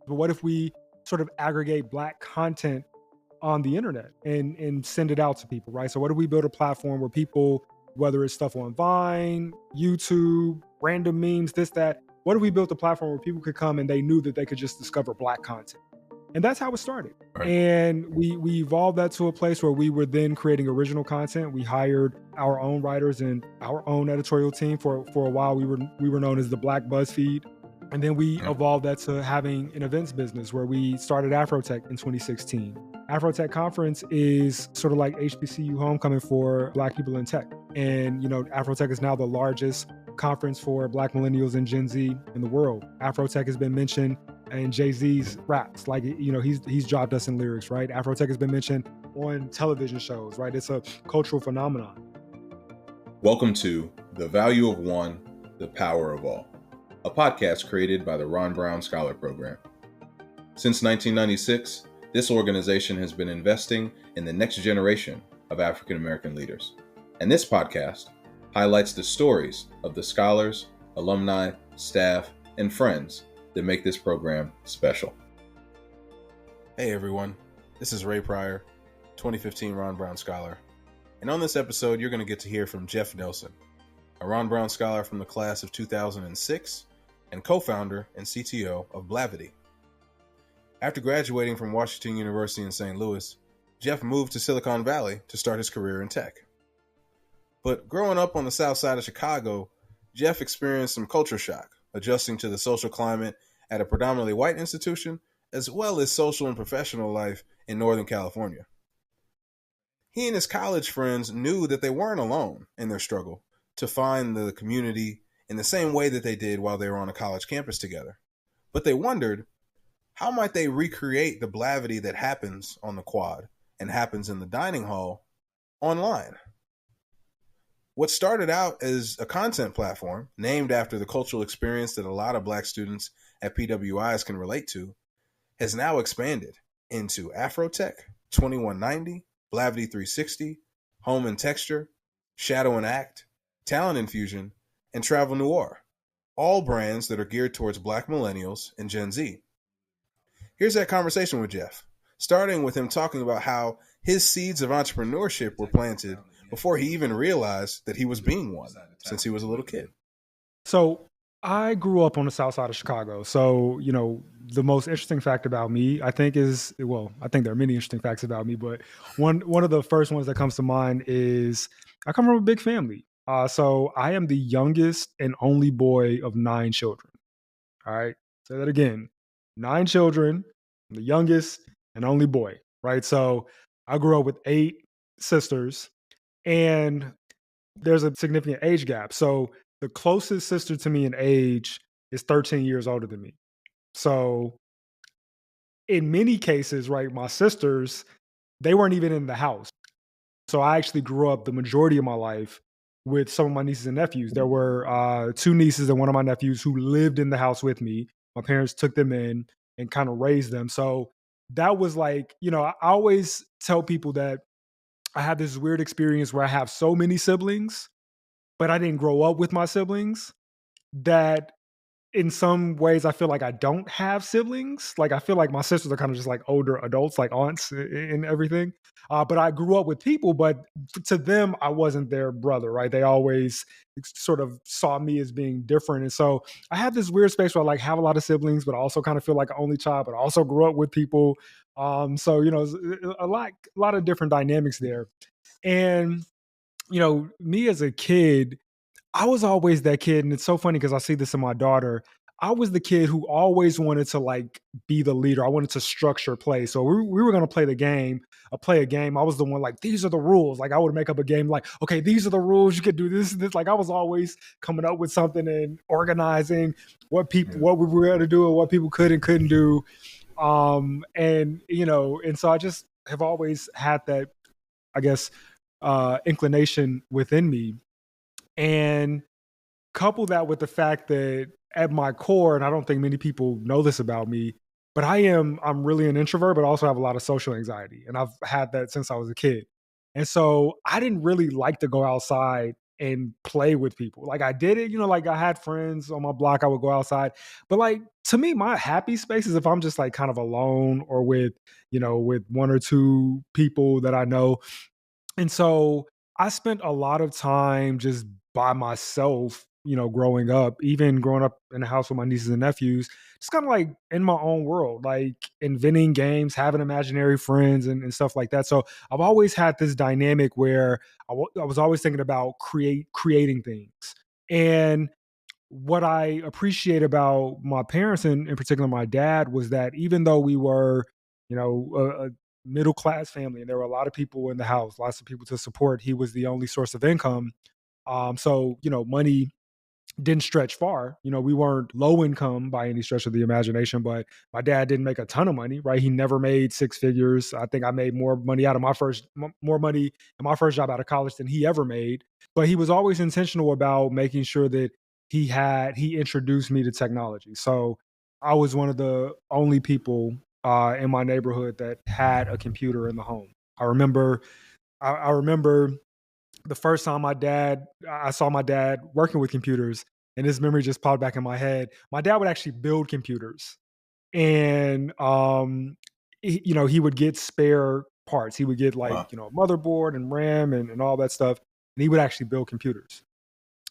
but what if we sort of aggregate Black content on the internet and send it out to people, right? So what if we build a platform where people, whether it's stuff on Vine, YouTube, random memes, this, that, what if we built a platform where people could come and they knew that they could just discover Black content? And that's how it started. Right. And we evolved that to a place where we were then creating original content. We hired our own writers and our own editorial team. For a while, we were known as the Black BuzzFeed. And then we evolved that to having an events business where we started AfroTech in 2016. AfroTech Conference is sort of like HBCU homecoming for Black people in tech. And, AfroTech is now the largest conference for Black millennials and Gen Z in the world. AfroTech has been mentioned in Jay-Z's raps. Like, he's dropped us in lyrics, right? AfroTech has been mentioned on television shows, right? It's a cultural phenomenon. Welcome to The Value of One, The Power of All, a podcast created by the Ron Brown Scholar Program. Since 1996, this organization has been investing in the next generation of African American leaders. And this podcast highlights the stories of the scholars, alumni, staff, and friends that make this program special. Hey everyone, this is Ray Pryor, 2015 Ron Brown Scholar. And on this episode, you're going to get to hear from Jeff Nelson, a Ron Brown Scholar from the class of 2006 and co-founder and CTO of Blavity. After graduating from Washington University in St. Louis, Jeff moved to Silicon Valley to start his career in tech. But growing up on the south side of Chicago, Jeff experienced some culture shock, adjusting to the social climate at a predominantly white institution, as well as social and professional life in Northern California. He and his college friends knew that they weren't alone in their struggle to find the community in the same way that they did while they were on a college campus together. But they wondered, how might they recreate the Blavity that happens on the quad and happens in the dining hall online? What started out as a content platform named after the cultural experience that a lot of Black students at PWIs can relate to has now expanded into AfroTech, 2190, Blavity 360, Home and Texture, Shadow and Act, Talent Infusion, and Travel Noire, all brands that are geared towards Black millennials and Gen Z. Here's that conversation with Jeff, starting with him talking about how his seeds of entrepreneurship were planted before he even realized that he was being one since he was a little kid. So I grew up on the south side of Chicago. So, the most interesting fact about me, I think I think there are many interesting facts about me, but one of the first ones that comes to mind is I come from a big family. So I am the youngest and only boy of 9 children. All right. Say that again. 9 children, I'm the youngest and only boy, right? So I grew up with 8 sisters, and there's a significant age gap. So the closest sister to me in age is 13 years older than me. So in many cases, right, my sisters, they weren't even in the house. So I actually grew up the majority of my life with some of my nieces and nephews. There were 2 nieces and one of my nephews who lived in the house with me. My parents took them in and kind of raised them. So that was like, I always tell people that I had this weird experience where I have so many siblings, but I didn't grow up with my siblings, that in some ways I feel like I don't have siblings. Like I feel like my sisters are kind of just like older adults, like aunts and everything. But I grew up with people, but to them, I wasn't their brother, right? They always sort of saw me as being different. And so I have this weird space where I like have a lot of siblings, but I also kind of feel like an only child, but I also grew up with people. So, a lot of different dynamics there. And, me as a kid, I was always that kid, and it's so funny because I see this in my daughter. I was the kid who always wanted to like be the leader. I wanted to structure play. So we were going to play a game. I was the one like, these are the rules. Like I would make up a game like, okay, these are the rules. You could do this and this. Like I was always coming up with something and organizing what we were going to do and what people could and couldn't do. And so I just have always had that, I guess, inclination within me. And couple that with the fact that at my core, and I don't think many people know this about me, but I'm really an introvert, but also have a lot of social anxiety. And I've had that since I was a kid. And so I didn't really like to go outside and play with people. Like I did it, like I had friends on my block, I would go outside. But like to me, my happy space is if I'm just like kind of alone or with one or two people that I know. And so I spent a lot of time just by myself, growing up, even growing up in a house with my nieces and nephews, just kind of like in my own world, like inventing games, having imaginary friends and stuff like that. So I've always had this dynamic where I was always thinking about creating things. And what I appreciate about my parents and in particular my dad was that even though we were, a middle class family and there were a lot of people in the house, lots of people to support, he was the only source of income. So, money didn't stretch far. We weren't low income by any stretch of the imagination, but my dad didn't make a ton of money, right? He never made six figures. I think I made more money out of more money in my first job out of college than he ever made. But he was always intentional about making sure that he introduced me to technology. So I was one of the only people in my neighborhood that had a computer in the home. I remember, I remember the first time I saw my dad working with computers, and this memory just popped back in my head. My dad would actually build computers, and he would get spare parts. He would get like Wow. a motherboard and RAM and all that stuff, and he would actually build computers.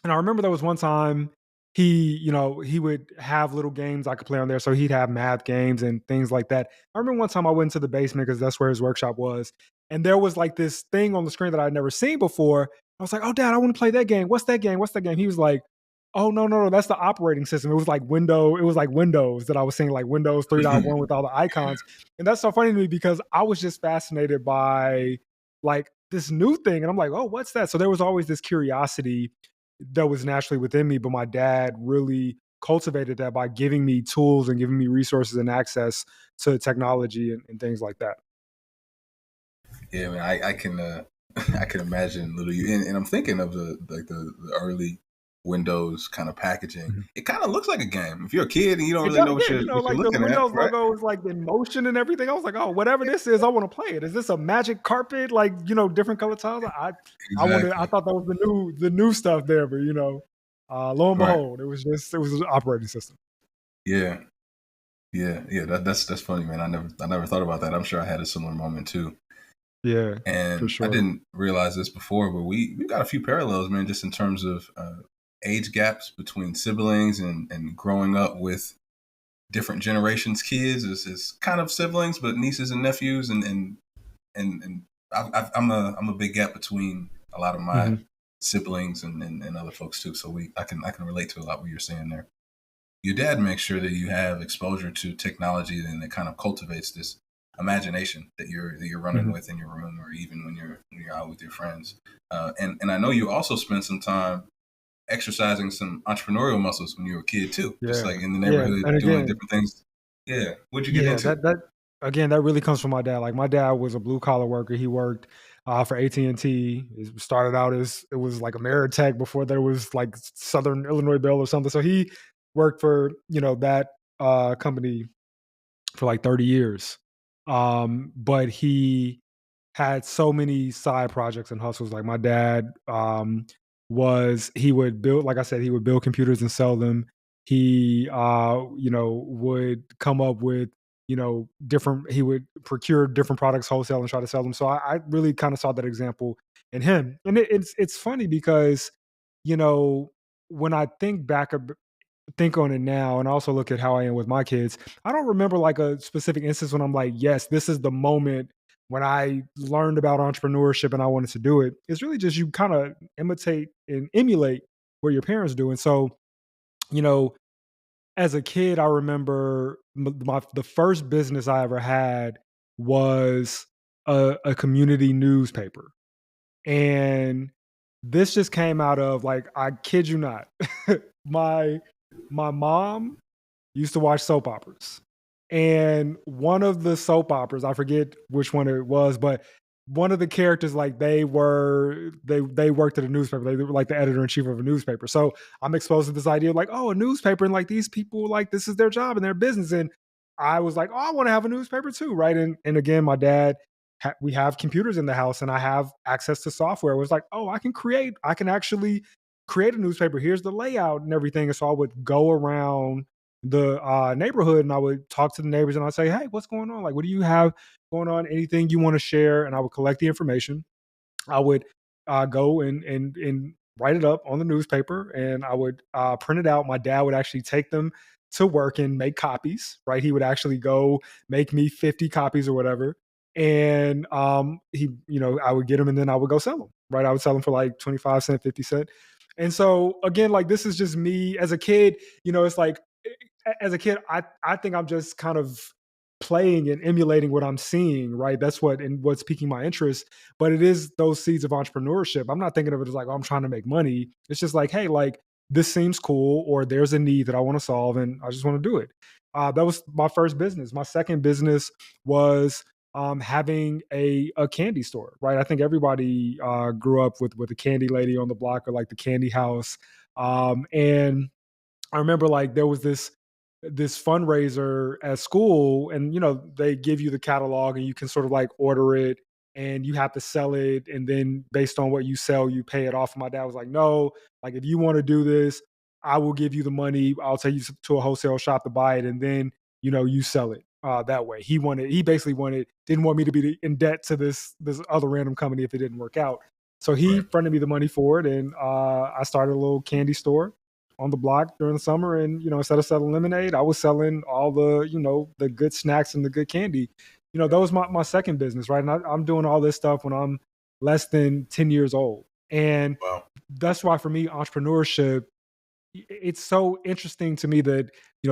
And I remember there was one time he would have little games I could play on there. So he'd have math games and things like that. I remember one time I went into the basement because that's where his workshop was. And there was like this thing on the screen that I'd never seen before. I was like, "Oh, Dad, I want to play that game. What's that game? What's that game?" He was like, "Oh, no, no, no, that's the operating system." It was like Windows that I was seeing, like Windows 3.1 with all the icons. And that's so funny to me because I was just fascinated by like this new thing. And I'm like, "Oh, what's that?" So there was always this curiosity that was naturally within me, but my dad really cultivated that by giving me tools and giving me resources and access to technology and things like that. Yeah, man, I can I can imagine little you, and I'm thinking of the early Windows kind of packaging. Mhm. It kind of looks like a game. If you're a kid and you don't It really does, know yeah. what you're Like the looking at, Windows right? logo is like in motion and everything. I was like, oh, whatever this is, I want to play it. Is this a magic carpet? Like, different color tiles? I Exactly. thought that was the new stuff there, but lo and Right. behold, it was an operating system. Yeah. Yeah. Yeah. That's funny, man. I never thought about that. I'm sure I had a similar moment too. Yeah, for And I sure. didn't realize this before, but we've got a few parallels, man, just in terms of age gaps between siblings and growing up with different generations kids is kind of siblings, but nieces and nephews, and I'm a big gap between a lot of my Hmm. siblings and other folks too. So I can relate to a lot what you're saying there. Your dad makes sure that you have exposure to technology, and it kind of cultivates this imagination that you're running Hmm. with in your room, or even when you're out with your friends. And I know you also spent some time exercising some entrepreneurial muscles when you were a kid too, just Yeah, like in the yeah, neighborhood and doing again, different things. Yeah, what'd you get yeah, into? that again, that really comes from my dad. Like my dad was a blue collar worker. He worked for AT&T. It started out as it was like Ameritech before there was like Southern Illinois Bell or something. So he worked for that company for like 30 years. But he had so many side projects and hustles. Like my dad he would build, like I said, he would build computers and sell them. He would come up with, different he would procure different products wholesale and try to sell them. So I really kind of saw that example in him. And it's funny because, you know, when I think on it now and also look at how I am with my kids, I don't remember like a specific instance when I'm like, yes, this is the moment when I learned about entrepreneurship and I wanted to do it. It's really just you kind of imitate and emulate what your parents do. And so, you know, as a kid, I remember the first business I ever had was a community newspaper. And this just came out of like, I kid you not, my my mom used to watch soap operas. And one of the soap operas, I forget which one it was, but one of the characters, like they worked at a newspaper. They were like the editor in chief of a newspaper. So I'm exposed to this idea of like, oh, a newspaper, and like these people, like this is their job and their business. And I was like, oh, I want to have a newspaper too, right? And again, my dad we have computers in the house and I have access to software. It was like, oh, I can actually create a newspaper. Here's the layout and everything. And so I would go around the neighborhood and I would talk to the neighbors and I'd say, hey, what's going on? Like, what do you have going on? Anything you want to share? And I would collect the information. I would go and write it up on the newspaper, and I would print it out. My dad would actually take them to work and make copies. Right, he would actually go make me 50 copies or whatever, and I would get them, and then I would go sell them. Right, I would sell them for like 25 cent, 50 cent. And so again, like this is just me as a kid. It's like as a kid, I think I'm just kind of playing and emulating what I'm seeing, right? That's what's piquing my interest. But it is those seeds of entrepreneurship. I'm not thinking of it as like, oh, I'm trying to make money. It's just like, hey, like this seems cool, or there's a need that I want to solve, and I just want to do it. That was my first business. My second business was having a candy store, right? I think everybody grew up with a candy lady on the block or like the candy house. And I remember like there was this fundraiser at school, and they give you the catalog and you can sort of like order it and you have to sell it, and then based on what you sell you pay it off. And my dad was like, no, like if you want to do this, I will give you the money, I'll take you to a wholesale shop to buy it, and then you sell it that way. He basically didn't want me to be in debt to this other random company if it didn't work out. So he Right. fronted me the money for it, and I started a little candy store on the block during the summer. And instead of selling lemonade, I was selling all the good snacks and the good candy. That was my second business, right? And I'm doing all this stuff when I'm less than 10 years old. And Wow. that's why for me, entrepreneurship, it's so interesting to me that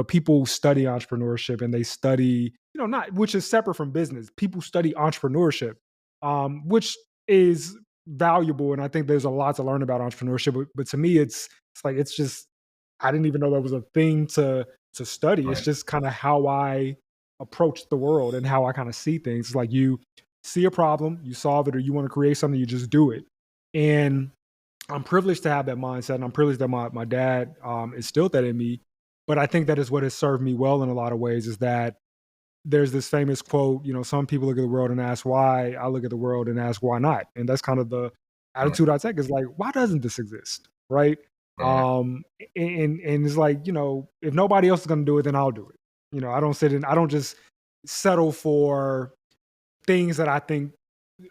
people study entrepreneurship and they study not, which is separate from business. People study entrepreneurship, which is valuable, and I think there's a lot to learn about entrepreneurship. But to me, it's like it's just, I didn't even know that was a thing to study. It's Right. just kind of how I approach the world and how I kind of see things. It's like you see a problem, you solve it, or you want to create something, you just do it. And I'm privileged to have that mindset, and I'm privileged that my dad instilled that in me. But I think that is what has served me well in a lot of ways. Is that there's this famous quote, some people look at the world and ask why. I look at the world and ask why not. And that's kind of the Right. attitude I take. Is like, why doesn't this exist, right? Right. And it's like, if nobody else is going to do it, then I'll do it. I don't just settle for things that I think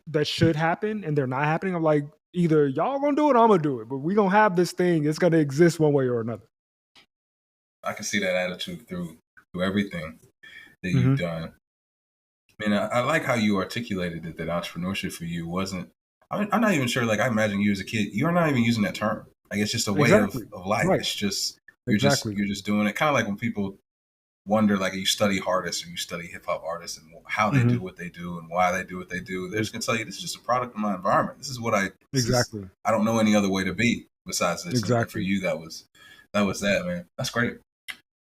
that should happen and they're not happening. I'm like, either y'all gonna do it, or I'm gonna do it. But we gonna have this thing. It's gonna exist one way or another. I can see that attitude through everything that you've Hmm. done. I mean, I like how you articulated it, that entrepreneurship for you wasn't. I'm not even sure. Like, I imagine you as a kid, you're not even using that term. Like, it's just a way Exactly. of life. Right. It's just Exactly. you're just doing it. Kind of like when people wonder, like, you study artists or you study hip hop artists and how they Hmm. do what they do and why they do what they do. They're just gonna tell you this is just a product of my environment. This is what I. This is. Exactly. I don't know any other way to be besides this. And for Exactly. you, that was that, man. That's great.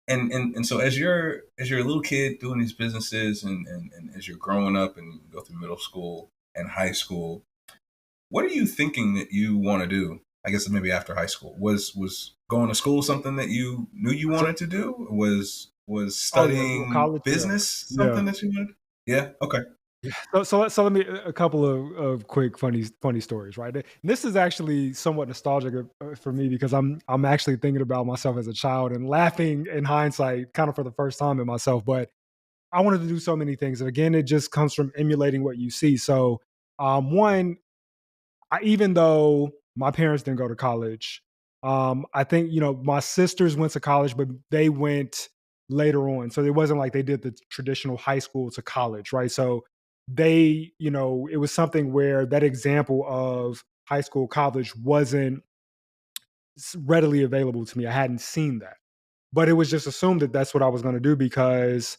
And so as you're a little kid doing these businesses, and as you're growing up and you go through middle school and high school, what are you thinking that you want to do? I guess maybe after high school, was going to school something that you knew you So, wanted to do? Was oh yeah, well, studying college. Yeah. business Yeah. something that you wanted? Yeah. Okay. So let me a couple of quick funny stories, right? And this is actually somewhat nostalgic for me because I'm actually thinking about myself as a child and laughing in hindsight, kind of for the first time in myself. But I wanted to do so many things, and again, it just comes from emulating what you see. So, one, even though my parents didn't go to college, I think my sisters went to college, but they went later on. So it wasn't like they did the traditional high school to college, right? So it was something where that example of high school, college wasn't readily available to me. I hadn't seen that, but it was just assumed that that's what I was going to do because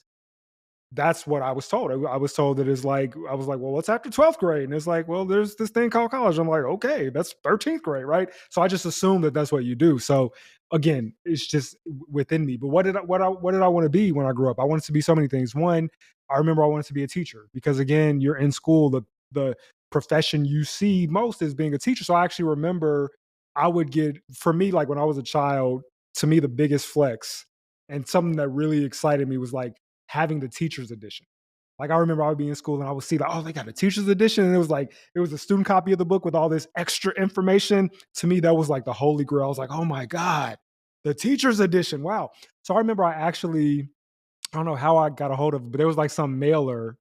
that's what I was told. I was told that it's like, I was like, well, what's after 12th grade? And it's like, well, there's this thing called college. I'm like, okay, that's 13th grade, right? So I just assumed that that's what you do. So again, it's just within me. But what did I want to be when I grew up? I wanted to be so many things. One, I remember I wanted to be a teacher because again, you're in school. The profession you see most is being a teacher. So I actually remember I would get, for me, like when I was a child, to me the biggest flex and something that really excited me was like having the teacher's edition. Like, I remember I would be in school and I would see like, oh, they got a teacher's edition. And it was a student copy of the book with all this extra information. To me, that was like the holy grail. I was like, oh my God, the teacher's edition. Wow. So I remember I don't know how I got a hold of it, but there was like some mailer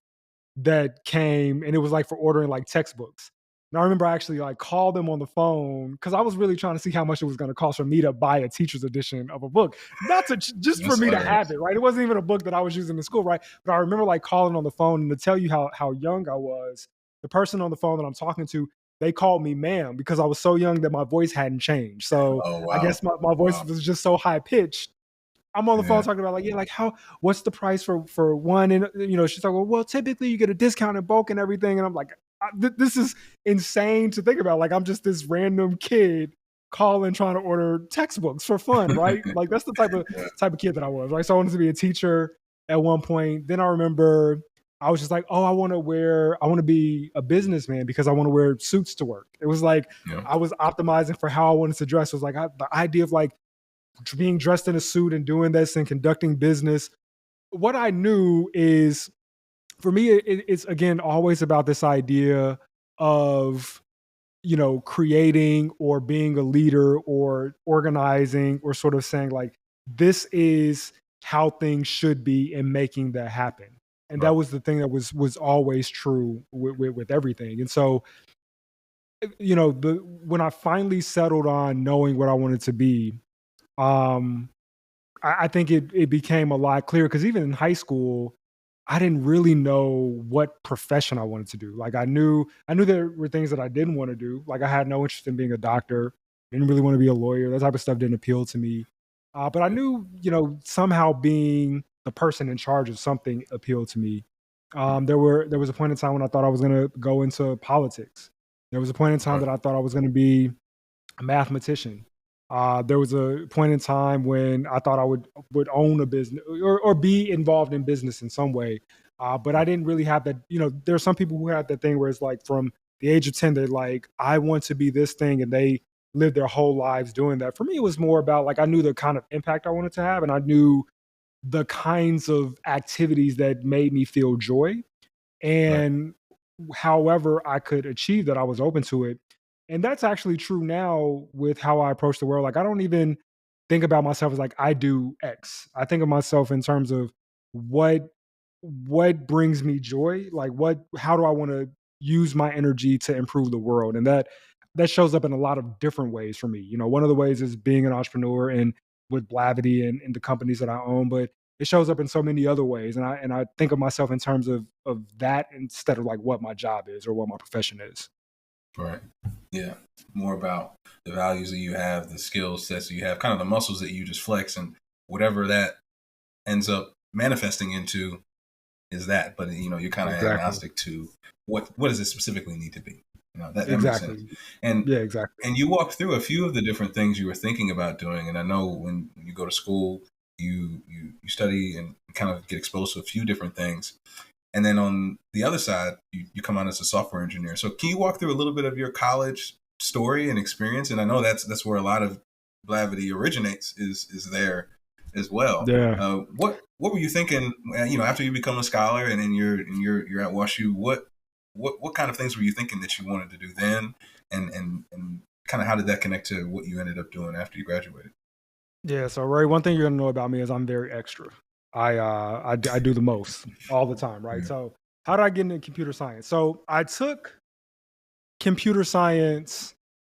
that came and it was like for ordering like textbooks. And I remember I actually like called them on the phone because I was really trying to see how much it was going to cost for me to buy a teacher's edition of a book, not to just for That's me to have hilarious. it, right? It wasn't even a book that I was using in school, right? But I remember like calling on the phone and to tell you how young I was, the person on the phone that I'm talking to, they called me ma'am because I was so young that my voice hadn't changed. So Oh I wow. guess my voice Wow. was just so high pitched. I'm on the phone Yeah. talking about like, yeah, like what's the price for one? And she's like, well, typically you get a discount in bulk and everything. And I'm like, this is insane to think about. Like, I'm just this random kid calling trying to order textbooks for fun, right? Like that's the Yeah. type of kid that I was, right? So I wanted to be a teacher at one point. Then I remember I was just like, oh, I want to be a businessman because I want to wear suits to work. It was like Yeah. I was optimizing for how I wanted to dress. It was like the idea of like being dressed in a suit and doing this and conducting business. What I knew is for me, it's again always about this idea of, creating or being a leader or organizing or sort of saying like, this is how things should be and making that happen. And that Right. was the thing that was always true with everything. And so, when I finally settled on knowing what I wanted to be, um, I think it became a lot clearer because even in high school, I didn't really know what profession I wanted to do. Like I knew there were things that I didn't want to do. Like I had no interest in being a doctor, didn't really want to be a lawyer. That type of stuff didn't appeal to me. But I knew, somehow being the person in charge of something appealed to me. There was a point in time when I thought I was going to go into politics. There was a point in time Right. that I thought I was going to be a mathematician. There was a point in time when I thought I would own a business or be involved in business in some way. But I didn't really have that. There are some people who have that thing where it's like from the age of 10, they're like, I want to be this thing, and they live their whole lives doing that. For me, it was more about like I knew the kind of impact I wanted to have, and I knew the kinds of activities that made me feel joy. Right. And however I could achieve that, I was open to it. And that's actually true now with how I approach the world. Like I don't even think about myself as like I do X. I think of myself in terms of what what brings me joy? Like how do I want to use my energy to improve the world? And that shows up in a lot of different ways for me. One of the ways is being an entrepreneur and with Blavity and the companies that I own, but it shows up in so many other ways. And I think of myself in terms of that instead of like what my job is or what my profession is. Right. Yeah. More about the values that you have, the skill sets that you have, kind of the muscles that you just flex, and whatever that ends up manifesting into is that. But you're kind of Exactly. agnostic to what does it specifically need to be. That makes sense. Exactly. And Yeah, exactly. and you walked through a few of the different things you were thinking about doing. And I know when you go to school, you study and kind of get exposed to a few different things. And then on the other side, you come on as a software engineer. So can you walk through a little bit of your college story and experience? And I know that's where a lot of Blavity originates is there as well. Yeah. What were you thinking? After you become a scholar and then you're at WashU, what kind of things were you thinking that you wanted to do then, and kind of how did that connect to what you ended up doing after you graduated? Yeah. So Ray, one thing you're gonna know about me is I'm very extra. I do the most all the time, right? Yeah. So how did I get into computer science? So computer science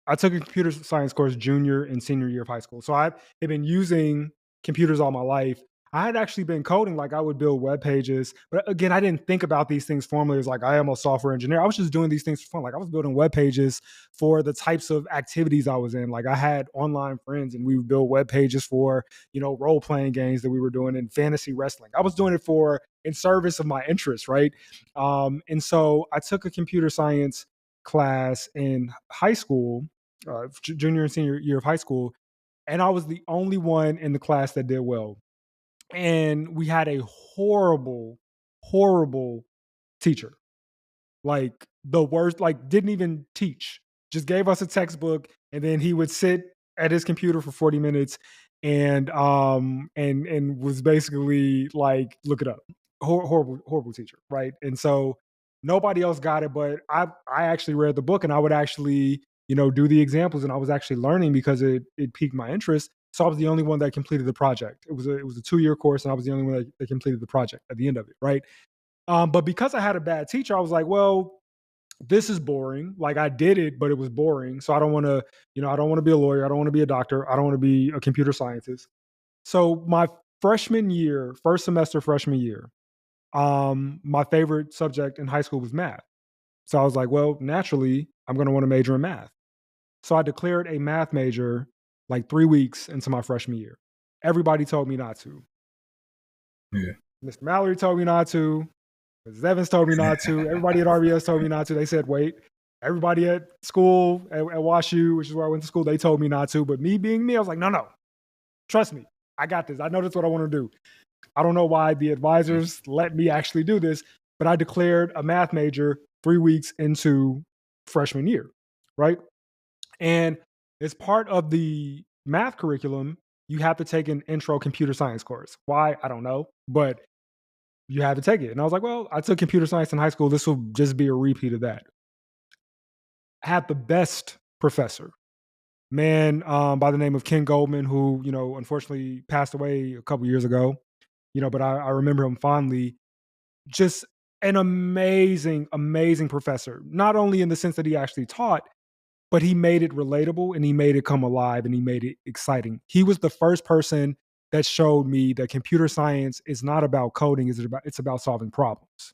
I took a computer science course junior and senior year of high school. So I had been using computers all my life. I had actually been coding, like I would build web pages. But again, I didn't think about these things formally as like I am a software engineer. I was just doing these things for fun. Like I was building web pages for the types of activities I was in. Like I had online friends and we would build web pages for, role playing games that we were doing in fantasy wrestling. I was doing it for in service of my interests, right? And so I took a computer science class in high school, junior and senior year of high school, and I was the only one in the class that did well. And we had a horrible, horrible teacher. Like the worst, like didn't even teach. Just gave us a textbook and then he would sit at his computer for 40 minutes and was basically like, look it up. horrible teacher, right? And so nobody else got it, but I actually read the book and I would actually, do the examples, and I was actually learning because it piqued my interest. So I was the only one that completed the project. It was a 2-year course, and I was the only one that completed the project at the end of it, right? But because I had a bad teacher, I was like, well, this is boring. Like I did it, but it was boring. So I don't want to, I don't want to be a lawyer. I don't want to be a doctor. I don't want to be a computer scientist. So my freshman year, first semester freshman year, my favorite subject in high school was math. So I was like, well, naturally, I'm going to want to major in math. So I declared a math major like 3 weeks into my freshman year. Everybody told me not to. Yeah. Mr. Mallory told me not to. Mrs. Evans told me not to. Everybody at RBS told me not to. They said, wait. Everybody at school, at WashU, which is where I went to school, they told me not to. But me being me, I was like, no, trust me. I got this. I know that's what I want to do. I don't know why the advisors let me actually do this, but I declared a math major 3 weeks into freshman year, right? And as part of the math curriculum, you have to take an intro computer science course. Why? I don't know, but you had to take it. And I was like, well, I took computer science in high school. This will just be a repeat of that. I had the best professor, man, by the name of Ken Goldman, who, unfortunately passed away a couple years ago, but I remember him fondly. Just an amazing, amazing professor, not only in the sense that he actually taught, but he made it relatable and he made it come alive and he made it exciting. He was the first person that showed me that computer science is not about coding, it's about solving problems.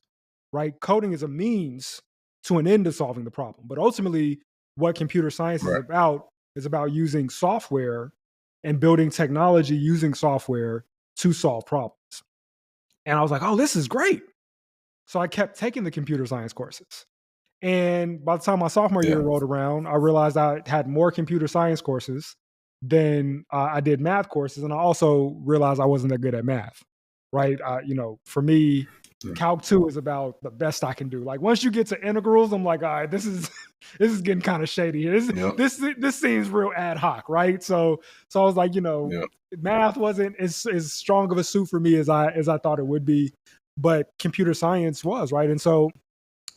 Right? Coding is a means to an end of solving the problem. But ultimately, what computer science Right. is about using software and building technology using software to solve problems. And I was like, oh, this is great. So I kept taking the computer science courses. And by the time my sophomore year Yeah. rolled around, I realized I had more computer science courses than I did math courses. And I also realized I wasn't that good at math, right? For me, Calc 2 is about the best I can do. Like once you get to integrals, I'm like, all right, this is this is getting kind of shady here. This seems real ad hoc, right? So I was like, math wasn't as strong of a suit for me as I thought it would be, but computer science was, right? And so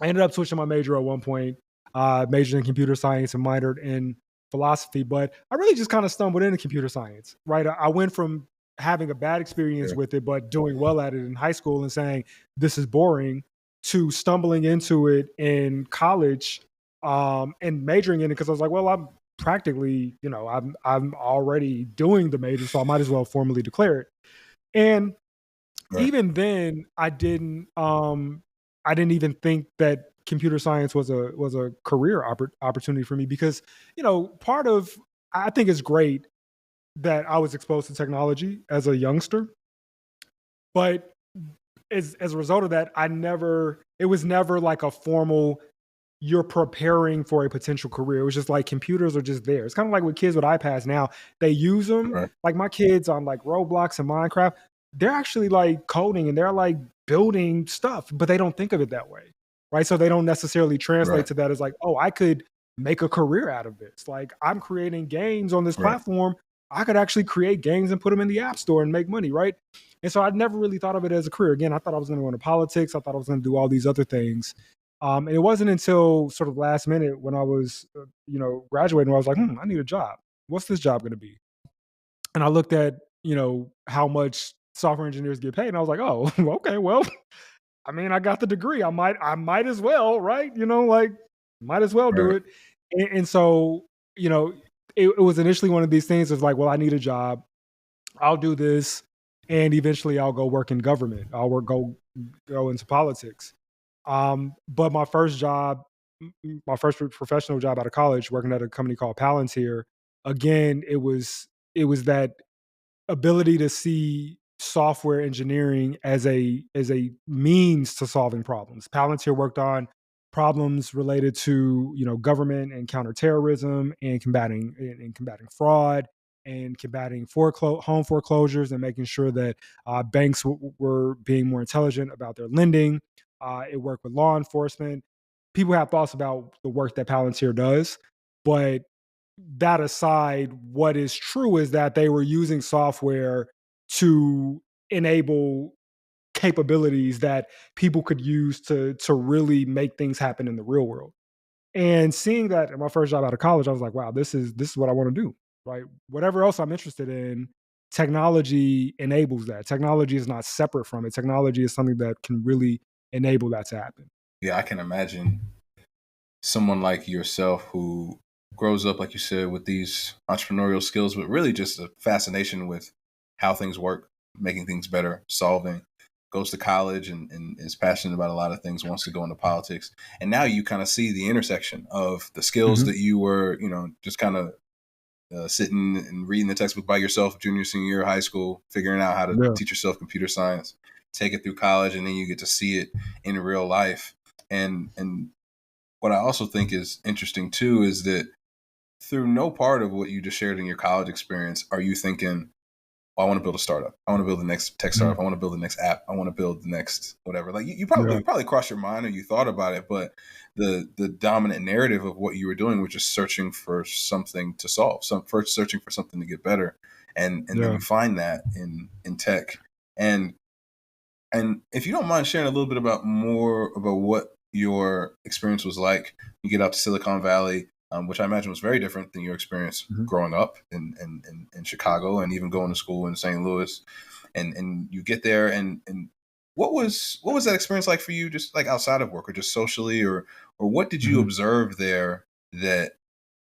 I ended up switching my major at one point, majored in computer science and minored in philosophy. But I really just kind of stumbled into computer science, right? I went from having a bad experience with it, but doing well at it in high school and saying, this is boring, to stumbling into it in college and majoring in it because I was like, well, I'm practically, I'm already doing the major, so I might as well formally declare it. And even then, I didn't even think that computer science was a career opportunity for me because part of I think it's great that I was exposed to technology as a youngster, but as a result of that, it was never like a formal you're preparing for a potential career. It was just like computers are just there. It's kind of like with kids with iPads now. They use them. Right. Like my kids on like Roblox and Minecraft, they're actually like coding and they're like building stuff, but they don't think of it that way. Right. So they don't necessarily translate to that as like, oh, I could make a career out of this. Like I'm creating games on this platform. I could actually create games and put them in the app store and make money. Right. And so I'd never really thought of it as a career. Again, I thought I was going to go into politics. I thought I was going to do all these other things. And it wasn't until sort of last minute when I was, graduating, where I was like, I need a job. What's this job going to be? And I looked at, how much software engineers get paid, and I was like, oh, okay, well, I mean, I got the degree. I might as well, right? Might as well do it. And so, it was initially one of these things of like, well, I need a job. I'll do this, and eventually I'll go work in government. Go into politics. But my first professional job out of college, working at a company called Palantir, again, it was that ability to see software engineering as a means to solving problems. Palantir worked on problems related to government and counterterrorism and combating fraud and combating home foreclosures and making sure that banks were being more intelligent about their lending. It worked with law enforcement. People have thoughts about the work that Palantir does, but that aside, what is true is that they were using software to enable capabilities that people could use to really make things happen in the real world. And seeing that in my first job out of college, I was like, wow, this is what I want to do. Right. Whatever else I'm interested in, technology enables that. Technology is not separate from it. Technology is something that can really enable that to happen. Yeah, I can imagine someone like yourself who grows up, like you said, with these entrepreneurial skills, but really just a fascination with how things work, making things better, solving, goes to college and is passionate about a lot of things, wants to go into politics. And now you kind of see the intersection of the skills Hmm. that you were, just kind of sitting and reading the textbook by yourself, junior, senior year of high school, figuring out how to Yeah. teach yourself computer science, take it through college, and then you get to see it in real life. And what I also think is interesting too is that through no part of what you just shared in your college experience are you thinking, oh, I want to build a startup. I want to build the next tech Mhm. startup. I want to build the next app. I want to build the next whatever. Like you Yeah. probably crossed your mind or you thought about it, but the dominant narrative of what you were doing was just searching for something to solve, first searching for something to get better, and then Yeah. you find that in tech. And and if you don't mind sharing a little bit about more about what your experience was like, you get out to Silicon Valley, which I imagine was very different than your experience Mhm. growing up in Chicago and even going to school in St. Louis. And you get there and what was that experience like for you, just like outside of work or just socially, or what did you Mhm. observe there that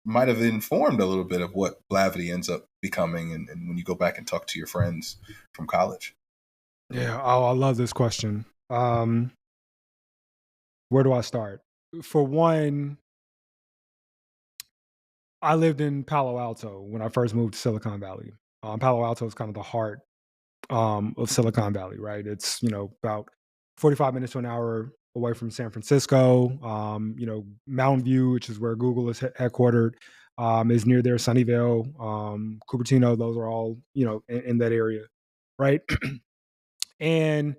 might have informed a little bit of what Blavity ends up becoming and when you go back and talk to your friends from college? Yeah. Oh, I love this question. Where do I start? For one, I lived in Palo Alto when I first moved to Silicon Valley. Palo Alto is kind of the heart of Silicon Valley, right? It's about 45 minutes to an hour away from San Francisco. Mountain View, which is where Google is headquartered, is near there. Sunnyvale, Cupertino, those are all in that area, right? And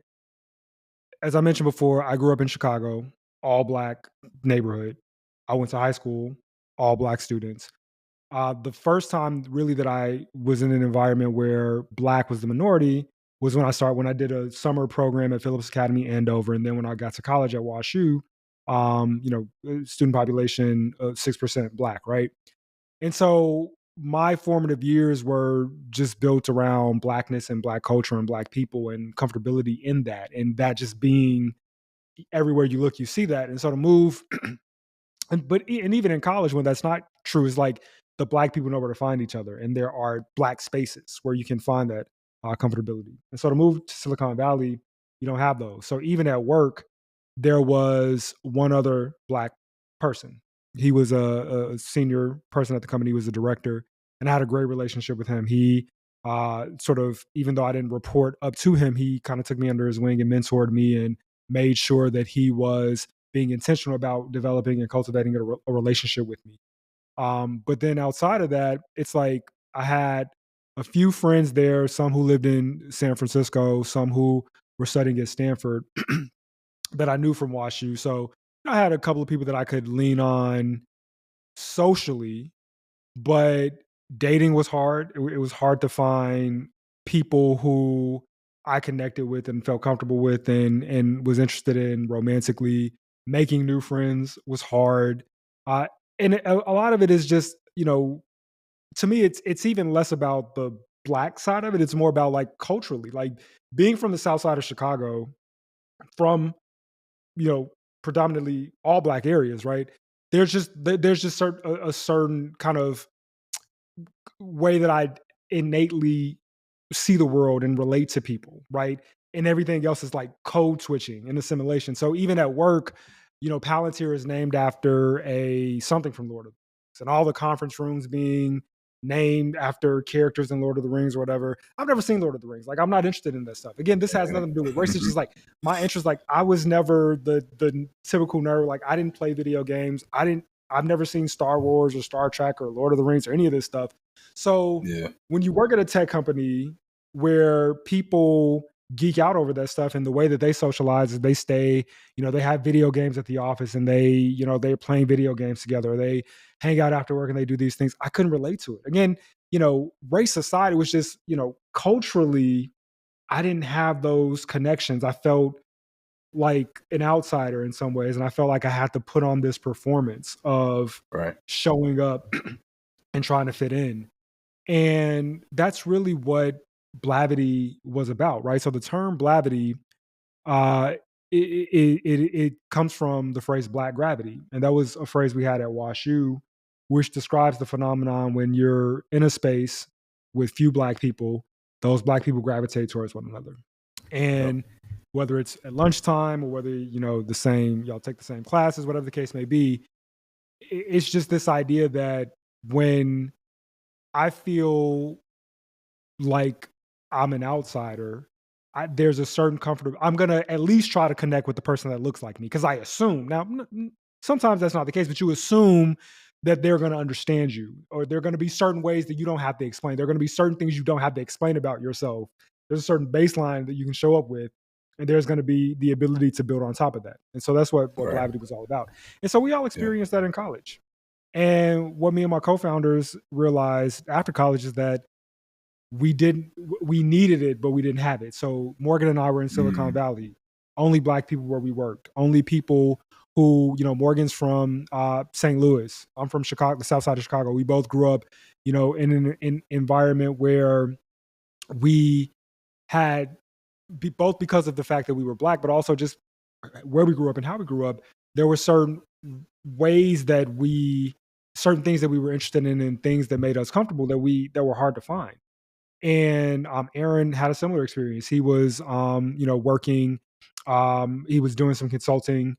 as I mentioned before, I grew up in Chicago, all black neighborhood. I went to high school, all black students. The first time really that I was in an environment where black was the minority was when I did a summer program at Phillips Academy Andover, and then when I got to college at WashU, student population 6% black, right? And so my formative years were just built around blackness and black culture and black people and comfortability in that, and that just being everywhere you look, you see that. And so to move and even in college when that's not true is like the black people know where to find each other and there are black spaces where you can find that comfortability. And so to move to Silicon Valley, you don't have those. So even at work, there was one other black person. He was a senior person at the company. He was a director, and I had a great relationship with him. He sort of, even though I didn't report up to him, he kind of took me under his wing and mentored me and made sure that he was being intentional about developing and cultivating a relationship with me. But then outside of that, it's like I had a few friends there, some who lived in San Francisco, some who were studying at Stanford that I knew from WashU. So I had a couple of people that I could lean on socially, but dating was hard. It was hard to find people who I connected with and felt comfortable with and was interested in romantically. Making new friends was hard. Uh, and a lot of it is just, to me, it's even less about the black side of it. It's more about like culturally, like being from the South Side of Chicago, from you know predominantly all black areas, right? There's just a certain kind of way that I innately see the world and relate to people, right? And everything else is like code switching and assimilation. So even at work, Palantir is named after a something from Lord of the Rings, and all the conference rooms being named after characters in Lord of the Rings or whatever. I've never seen Lord of the Rings. Like I'm not interested in that stuff. Again, this has nothing to do with race. It's just like my interest. Like I was never the typical nerd. Like I didn't play video games. I've never seen Star Wars or Star Trek or Lord of the Rings or any of this stuff. So Yeah. when you work at a tech company where people geek out over that stuff and the way that they socialize is they stay, they have video games at the office and they're playing video games together. They hang out after work and they do these things. I couldn't relate to it. Again, race aside, it was just, culturally, I didn't have those connections. I felt like an outsider in some ways, and I felt like I had to put on this performance of Right. showing up and trying to fit in. And that's really what Blavity was about, right? So the term Blavity, uh, it comes from the phrase black gravity. And that was a phrase we had at WashU, which describes the phenomenon when you're in a space with few black people, those black people gravitate towards one another. Yep. And whether it's at lunchtime or whether, the same, y'all take the same classes, whatever the case may be, it's just this idea that when I feel like I'm an outsider, there's a certain comfort. I'm gonna at least try to connect with the person that looks like me because I assume now. Sometimes that's not the case, but you assume that they're going to understand you, or there are going to be certain ways that you don't have to explain. There are going to be certain things you don't have to explain about yourself. There's a certain baseline that you can show up with, and there's going to be the ability to build on top of that. And so that's what Right. Blavity was all about. And so we all Yeah. experienced that in college. And what me and my co-founders realized after college is that we needed it, but we didn't have it. So Morgan and I were in Silicon Mm. Valley. Only black people where we worked. Only people who, Morgan's from St. Louis. I'm from Chicago, the South Side of Chicago. We both grew up, in an environment where we had both because of the fact that we were black, but also just where we grew up and how we grew up. There were certain ways that certain things that we were interested in and things that made us comfortable that were hard to find. And Aaron had a similar experience. He was, working. He was doing some consulting,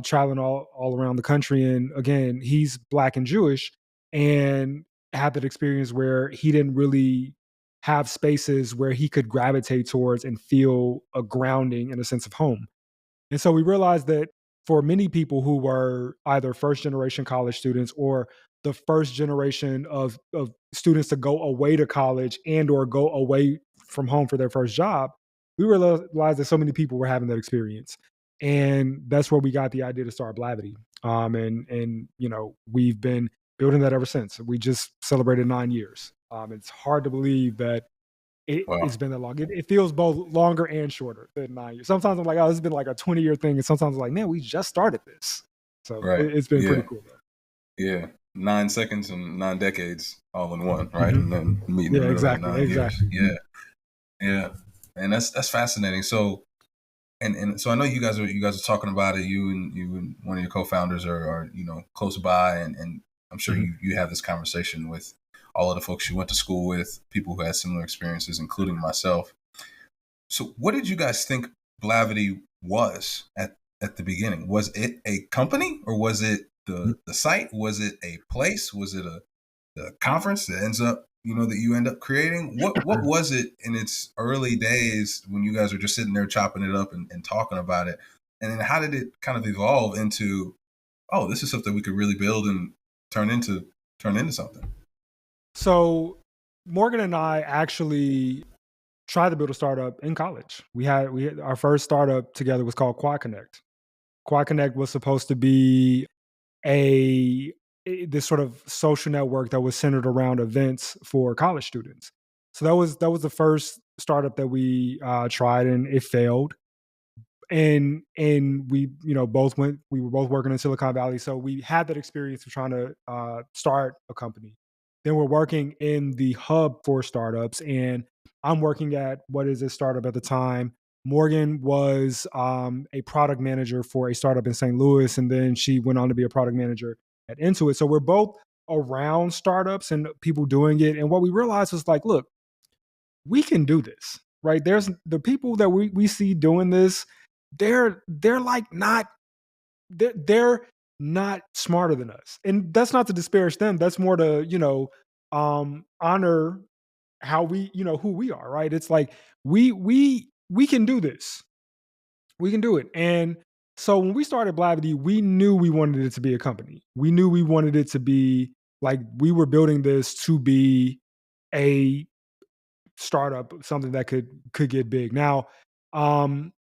traveling all around the country. And again, he's black and Jewish, and had that experience where he didn't really have spaces where he could gravitate towards and feel a grounding and a sense of home. And so we realized that for many people who were either first generation college students or the first generation of students to go away to college and or go away from home for their first job, we realized that so many people were having that experience. And that's where we got the idea to start Blavity. And we've been building that ever since. We just celebrated 9 years. It's hard to believe that it's Wow. been that long. It feels both longer and shorter than 9 years. Sometimes I'm like, oh, this has been like a 20-year thing, and sometimes I'm like, man, we just started this. So Right. it's been pretty Yeah. cool though. Yeah. 9 seconds and 9 decades all in one, right? Mhm. And then meet in the Yeah, middle of that exactly, 9 years. exactly. Yeah. Yeah. And that's fascinating. So and so I know you guys are talking about it. You and one of your co-founders are close by, and I'm sure Mhm. you have this conversation with all of the folks you went to school with, people who had similar experiences, including myself. So what did you guys think Blavity was at the beginning? Was it a company, or was it the site? Was it a place? Was it the conference that ends up that you end up creating? What was it in its early days when you guys were just sitting there chopping it up and talking about it? And then how did it kind of evolve into, oh, this is something we could really build and turn into turn into something? So Morgan and I actually tried to build a startup in college. We had our first startup together was called Quad Connect. Quad Connect was supposed to be a this sort of social network that was centered around events for college students. So that was the first startup that we tried, and it failed. And we we were both working in Silicon Valley, so we had that experience of trying to start a company. Then we're working in the hub for startups, and I'm working at what is a startup at the time. Morgan was a product manager for a startup in St. Louis, and then she went on to be a product manager at Intuit. So we're both around startups and people doing it. And what we realized was like, look, we can do this, right? There's the people that we see doing this, they're like not they're not smarter than us. And that's not to disparage them. That's more to, honor how we, who we are, right? It's like we can do this. We can do it. And so when we started Blavity, we knew we wanted it to be a company. We knew we wanted it to be like we were building this to be a startup, something that could get big. Now, um,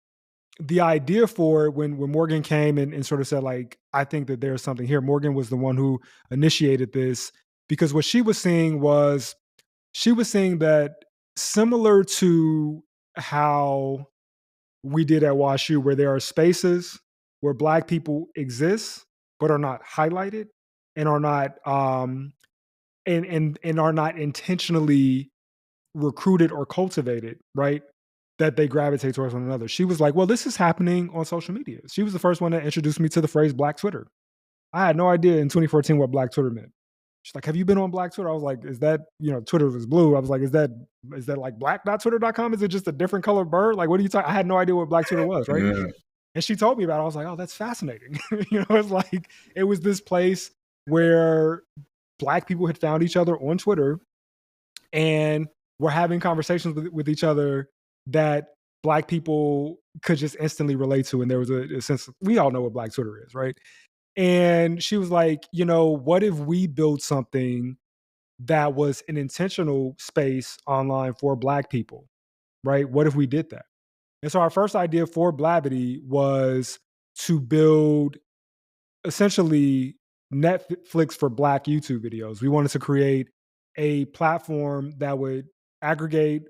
the idea for it, when Morgan came and sort of said, like, I think that there's something here. Morgan was the one who initiated this because what she was seeing that similar to how we did at WashU, where there are spaces where Black people exist but are not highlighted and are not and are not intentionally recruited or cultivated, right? That they gravitate towards one another. She was like, "Well, this is happening on social media." She was the first one that introduced me to the phrase Black Twitter. I had no idea in 2014 what Black Twitter meant. She's like, "Have you been on Black Twitter?" I was like, "Is that, Twitter was blue?" I was like, "Is that like black.twitter.com? Is it just a different color bird? Like, what are you talking?" I had no idea what Black Twitter was, right? Yeah. And she told me about it. I was like, "Oh, that's fascinating." It's like it was this place where Black people had found each other on Twitter and were having conversations with each other that Black people could just instantly relate to. And there was a sense, we all know what Black Twitter is, right? And she was like, what if we built something that was an intentional space online for Black people, right? What if we did that? And so our first idea for Blavity was to build essentially Netflix for Black YouTube videos. We wanted to create a platform that would aggregate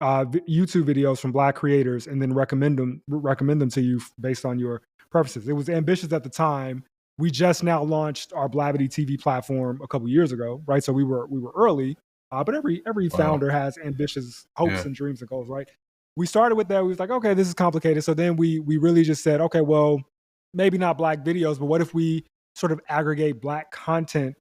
YouTube videos from Black creators and then recommend them to you based on your preferences. It was ambitious at the time. We just now launched our Blavity TV platform a couple years ago, right? So we were early, but every Wow. founder has ambitious hopes Yeah. and dreams and goals, right? We started with that. We was like, okay, this is complicated. So then we really just said, okay, well, maybe not Black videos, but what if we sort of aggregate Black content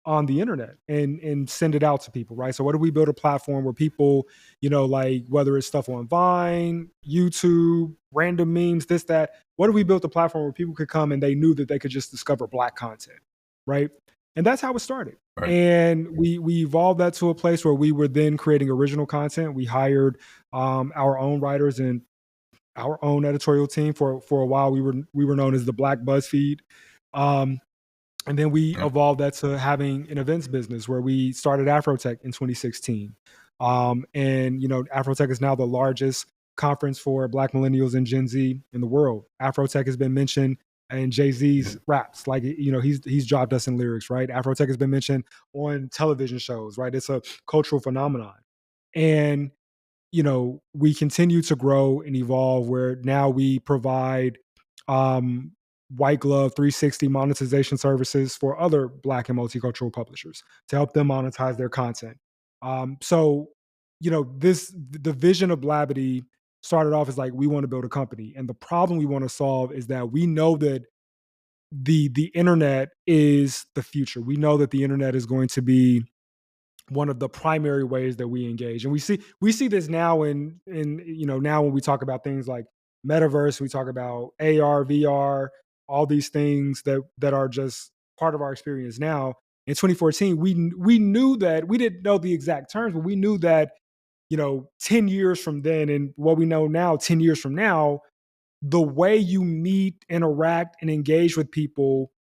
on the internet and send it out to people, right? So what if we build a platform where people, like whether it's stuff on Vine, YouTube, random memes, this, that, what if we built a platform where people could come and they knew that they could just discover Black content, right? And that's how it started. Right. And we evolved that to a place where we were then creating original content. We hired our own writers and our own editorial team. For a while we were known as the Black BuzzFeed. Um, and then we Yeah. evolved that to having an events business where we started AfroTech in 2016. And AfroTech is now the largest conference for Black millennials and Gen Z in the world. AfroTech has been mentioned in Jay-Z's raps. Like, he's dropped us in lyrics, right? AfroTech has been mentioned on television shows, right? It's a cultural phenomenon. And we continue to grow and evolve where now we provide um, white glove 360 monetization services for other Black and multicultural publishers to help them monetize their content. So, the vision of Blavity started off as like, we want to build a company. And the problem we want to solve is that we know that the internet is the future. We know that the internet is going to be one of the primary ways that we engage. And we see this now now when we talk about things like metaverse, we talk about AR, VR, all these things that are just part of our experience now. In 2014, we knew that we didn't know the exact terms, but we knew that 10 years from then and what we know now 10 years from now, the way you meet, interact, and engage with people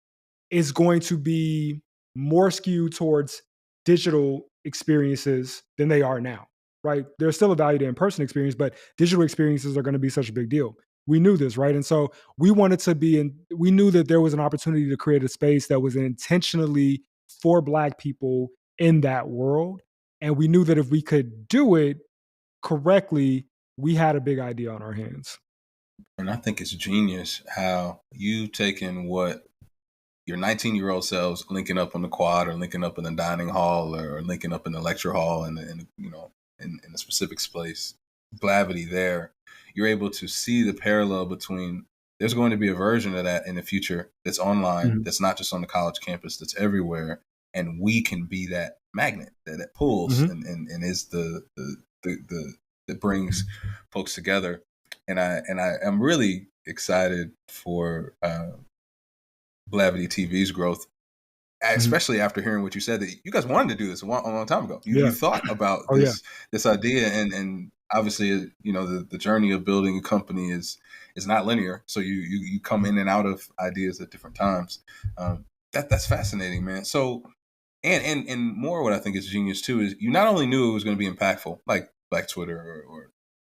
is going to be more skewed towards digital experiences than they are now, right? There's still a value to in-person experience, but digital experiences are going to be such a big deal. We knew this, right? And so we knew that there was an opportunity to create a space that was intentionally for Black people in that world. And we knew that if we could do it correctly, we had a big idea on our hands. And I think it's genius how you taken what your 19-year-old selves linking up on the quad or linking up in the dining hall or linking up in the lecture hall in a specific space, Blavity there, you're able to see the parallel between there's going to be a version of that in the future that's online, Mhm. that's not just on the college campus, that's everywhere. And we can be that magnet that pulls Mhm. and is the that brings folks together. And I am really excited for Blavity TV's growth, Mhm. especially after hearing what you said that you guys wanted to do this a long time ago. You Yeah. thought about Oh yeah. this idea, and obviously, the journey of building a company is not linear. So you come in and out of ideas at different times. That's fascinating, man. So and more, what I think is genius too is you not only knew it was going to be impactful, like Twitter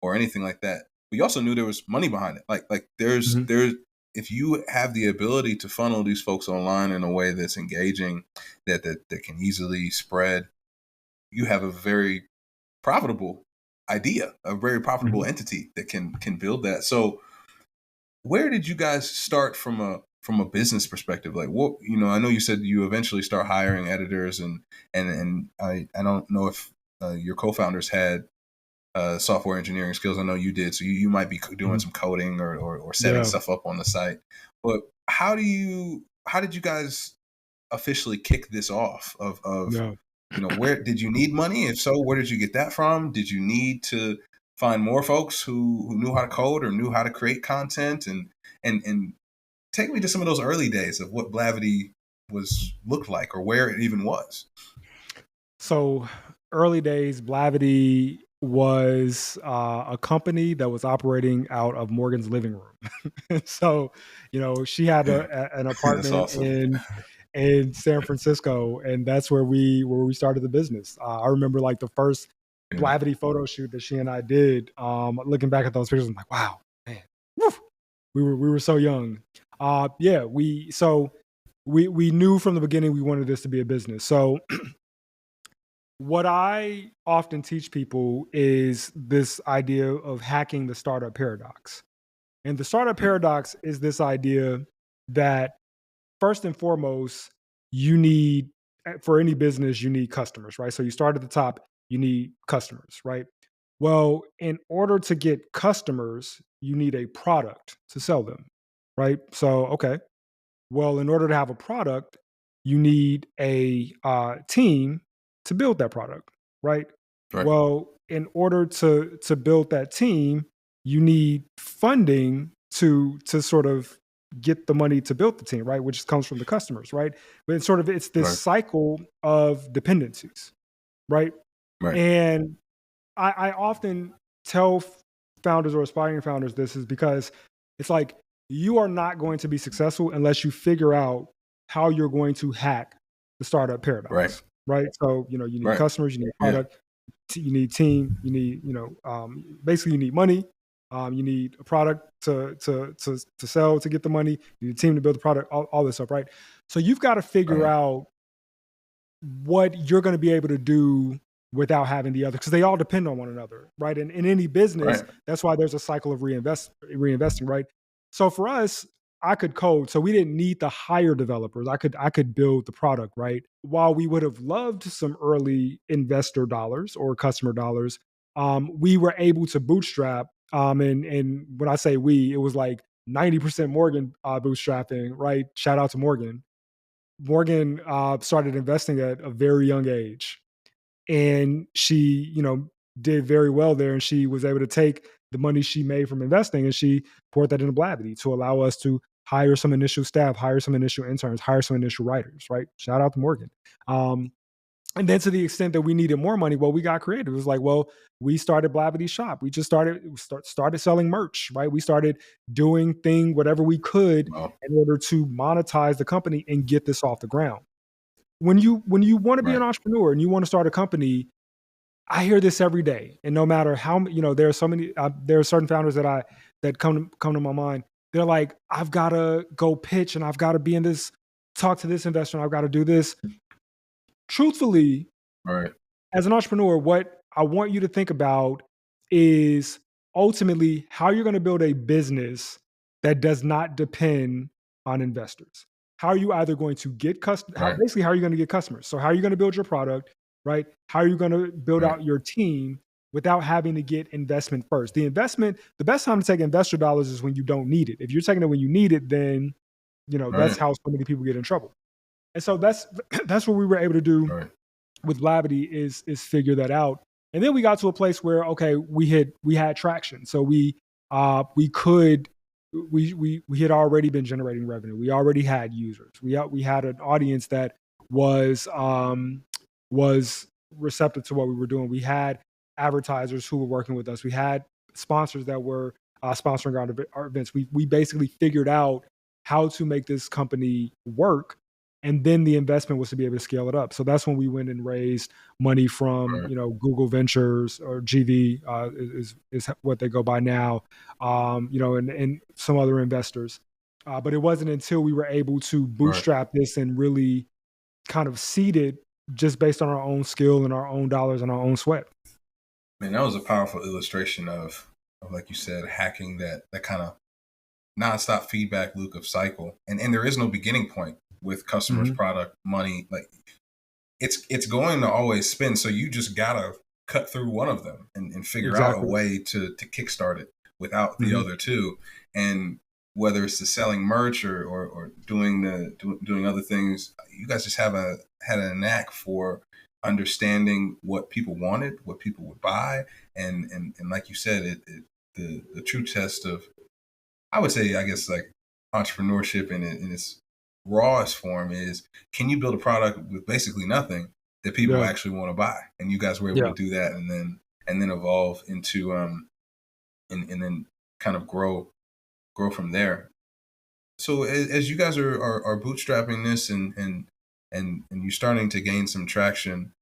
or anything like that, but you also knew there was money behind it. Like Mhm. there's if you have the ability to funnel these folks online in a way that's engaging, that can easily spread, you have a very profitable idea, a very profitable entity that can build that. So where did you guys start from a business perspective? Like, what, I know you said you eventually start hiring editors, and I don't know if your co-founders had software engineering skills. I know you did, so you might be doing some coding or setting Yeah. stuff up on the site. But how did you guys officially kick this off? Yeah. Where did you need money? If so, where did you get that from? Did you need to find more folks who knew how to code or knew how to create content? And take me to some of those early days of what Blavity looked like, or where it even was. So early days, Blavity was a company that was operating out of Morgan's living room. So, she had an That's apartment awesome. in San Francisco, and that's where we started the business. I remember like the first Yeah. Blavity photo shoot that she and I did. Looking back at those pictures, I'm like, wow, man, woo, we were so young. Yeah, we knew from the beginning we wanted this to be a business. So what I often teach people is this idea of hacking the startup paradox. And the startup paradox is this idea that first and foremost, you need, for any business, you need customers, right? So you start at the top, you need customers, right? Well, in order to get customers, you need a product to sell them, right? So, okay. Well, in order to have a product, you need a team to build that product, right? Right. Well, in order to build that team, you need funding to sort of get the money to build the team, right? Which comes from the customers, right? But it's this Right. cycle of dependencies, right? Right. And I often tell founders or aspiring founders this is because it's like you are not going to be successful unless you figure out how you're going to hack the startup Right. paradox, right? So, you need Right. customers, you need Yeah. product, you need team, you need, basically you need money, you need a product to sell to get the money, you need a team to build the product, all this stuff, right? So you've got to figure Right. out what you're going to be able to do without having the other, because they all depend on one another, right? And in any business, Right. that's why there's a cycle of reinvesting, right? So for us, I could code, so we didn't need to hire developers. I could build the product, right? While we would have loved some early investor dollars or customer dollars, we were able to bootstrap. And when I say we, it was like 90% Morgan bootstrapping, right? Shout out to Morgan. Morgan started investing at a very young age, and she, did very well there. And she was able to take the money she made from investing and she poured that into Blavity to allow us to hire some initial staff, hire some initial interns, hire some initial writers. Right? Shout out to Morgan. Um, and then to the extent that we needed more money, well, we got creative. It was like, well, we started Blavity Shop. We just started selling merch, right? We started doing whatever we could Well, in order to monetize the company and get this off the ground. When you want to be an right. entrepreneur and you want to start a company, I hear this every day. And no matter how, there are so many, there are certain founders that come to my mind. They're like, I've got to go pitch and I've got to be in this, talk to this investor, and I've got to do this. Truthfully, Right. as an entrepreneur, what I want you to think about is ultimately how you're going to build a business that does not depend on investors. How are you either going to get Right. basically how are you going to get customers? So how are you going to build your product, right? How are you going to build Right. out your team without having to get investment first? The best time to take investor dollars is when you don't need it. If you're taking it when you need it, then that's Right. how so many people get in trouble. And so that's that's what we were able to do Right. with Blavity is figure that out. And then we got to a place where okay, we had traction. So we had already been generating revenue. We already had users. We had an audience that was receptive to what we were doing. We had advertisers who were working with us. We had sponsors that were sponsoring our events. We basically figured out how to make this company work, and then the investment was to be able to scale it up. So that's when we went and raised money from Right. Google Ventures, or GV is what they go by now, and some other investors. But it wasn't until we were able to Right. bootstrap this and really kind of seed it just based on our own skill and our own dollars and our own sweat. Man, that was a powerful illustration of like you said, hacking that kind of nonstop feedback loop of cycle. And there is no beginning point with customers, Hmm. product, money. Like it's going to always spin. So you just gotta cut through one of them and figure out a Exactly. way to kickstart it without the Hmm. other two. And whether it's the selling merch or doing other things, you guys just had a knack for understanding what people wanted, what people would buy, and like you said, the true test of, I would say, I guess, like entrepreneurship in its rawest form is, can you build a product with basically nothing that people Yeah. actually want to buy? And you guys were able to Yeah. do that, and then evolve into and then kind of grow from there. So as you guys are bootstrapping this and you're starting to gain some traction,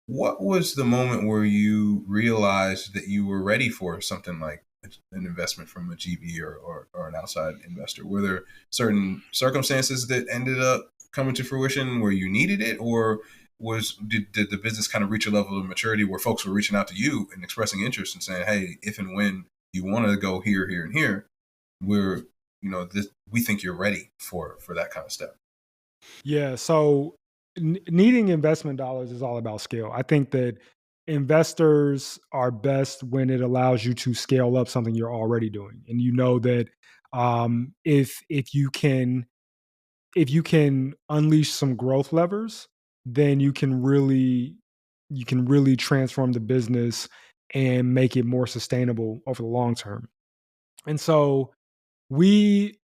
what was the moment where you realized that you were ready for something like an investment from a GB or an outside investor? Were there certain circumstances that ended up coming to fruition where you needed it, or did the business kind of reach a level of maturity where folks were reaching out to you and expressing interest and saying, "Hey, if and when you want to go here, here, and here, we're we think you're ready for that kind of step." Yeah. So needing investment dollars is all about scale. I think that investors are best when it allows you to scale up something you're already doing, and you know that if you can unleash some growth levers, then you can really transform the business and make it more sustainable over the long term. And so we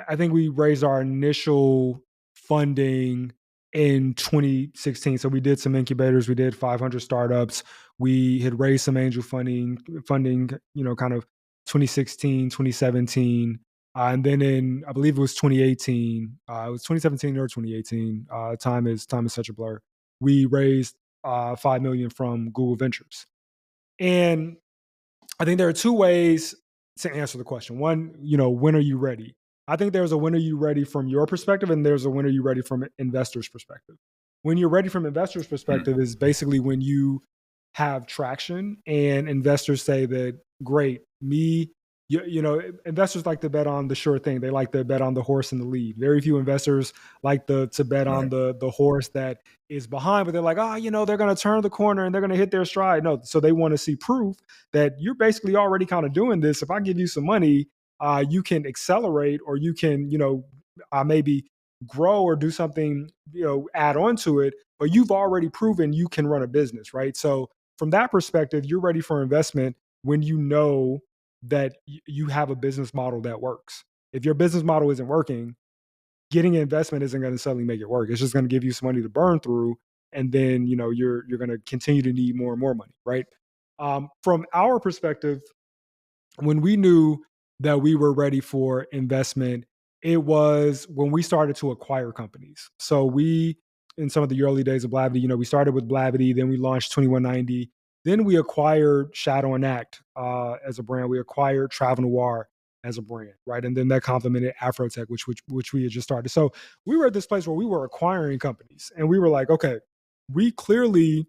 I think we raised our initial funding in 2016. So we did some incubators, we did 500 startups. We had raised some angel funding, kind of 2016, 2017. And then in, I believe it was 2018, it was 2017 or 2018. Time is such a blur. We raised 5 million from Google Ventures. And I think there are two ways to answer the question. One, when are you ready? I think there's a when are you ready from your perspective, and there's a when are you ready from an investor's perspective. When you're ready from investors' Hmm. perspective is basically when you have traction and investors say that, great, investors like to bet on the sure thing. They like to bet on the horse in the lead. Very few investors like to bet on Right. the horse that is behind, but they're like, they're going to turn the corner and they're going to hit their stride. No, so they want to see proof that you're basically already kind of doing this. If I give you some money, you can accelerate, or you can, maybe grow or do something, add on to it. But you've already proven you can run a business, right? So from that perspective, you're ready for investment when you know that you have a business model that works. If your business model isn't working, getting investment isn't going to suddenly make it work. It's just going to give you some money to burn through, and then you're going to continue to need more and more money, right? From our perspective, when we knew that we were ready for investment, it was when we started to acquire companies. So we, in some of the early days of Blavity, we started with Blavity, then we launched 2190, then we acquired Shadow and Act as a brand. We acquired Travel Noire as a brand, right? And then that complemented AfroTech, which we had just started. So we were at this place where we were acquiring companies, and we were like, okay, we clearly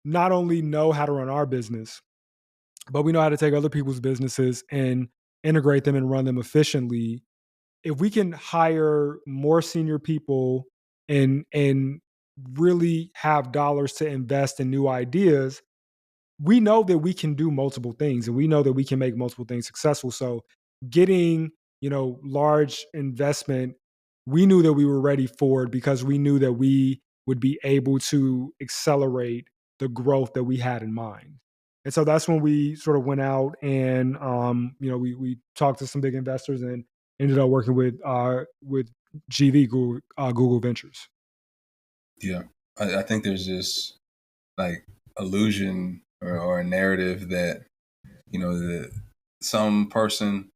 not only know how to run our business, but we know how to take other people's businesses and integrate them and run them efficiently. If we can hire more senior people and really have dollars to invest in new ideas, we know that we can do multiple things, and we know that we can make multiple things successful. So getting, large investment, we knew that we were ready for it because we knew that we would be able to accelerate the growth that we had in mind. And so that's when we sort of went out and, we talked to some big investors and ended up working with GV, Google Ventures. Yeah. I think there's this like illusion or a narrative that that some person,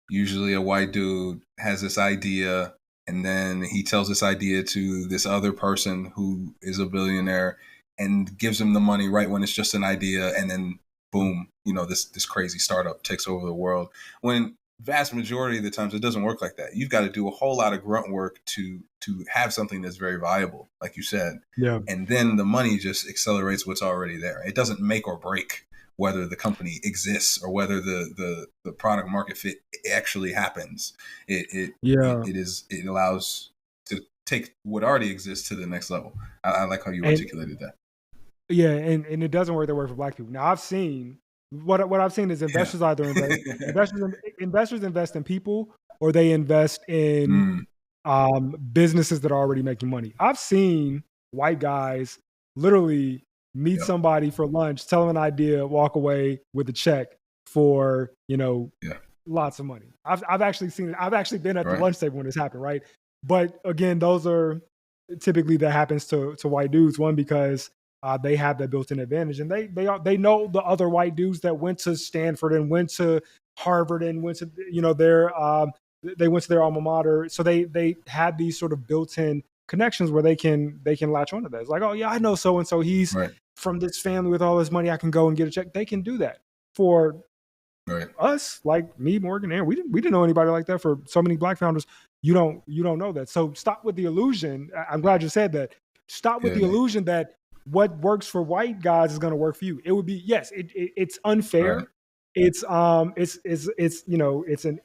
usually a white dude, has this idea, and then he tells this idea to this other person who is a billionaire and gives him the money right when it's just an idea, and then boom, this crazy startup takes over the world. When vast majority of the times it doesn't work like that. You've got to do a whole lot of grunt work to have something that's very valuable, like you said. Yeah. And then the money just accelerates what's already there. It doesn't make or break whether the company exists or whether the product market fit actually happens. Yeah. It allows to take what already exists to the next level. I like how you And articulated that. yeah, and it doesn't work that way for Black people. Now I've seen what I've seen is Yeah. investors either investors invest in people, or they invest in Mm, businesses that are already making money. I've seen white guys literally meet yep. somebody for lunch, tell them an idea, walk away with a check for, Yeah. lots of money. I've actually seen it. I've actually been at the Right. lunch table when this happened, right? But again, those are typically that happens to white dudes. One, because they have that built-in advantage, and they know the other white dudes that went to Stanford and went to Harvard and went to their they went to their alma mater, so they had these sort of built-in connections where they can latch onto that. It's like, oh yeah, I know so and so. He's Right. from this family with all this money. I can go and get a check. They can do that. For Right. us, like me, Morgan, Aaron, we didn't know anybody like that. For so many Black founders, you don't know that. So stop with the illusion. I'm glad you said that. Stop with Yeah. the illusion that what works for white guys is going to work for you. It would be, yes, it's Right. unfair. It's an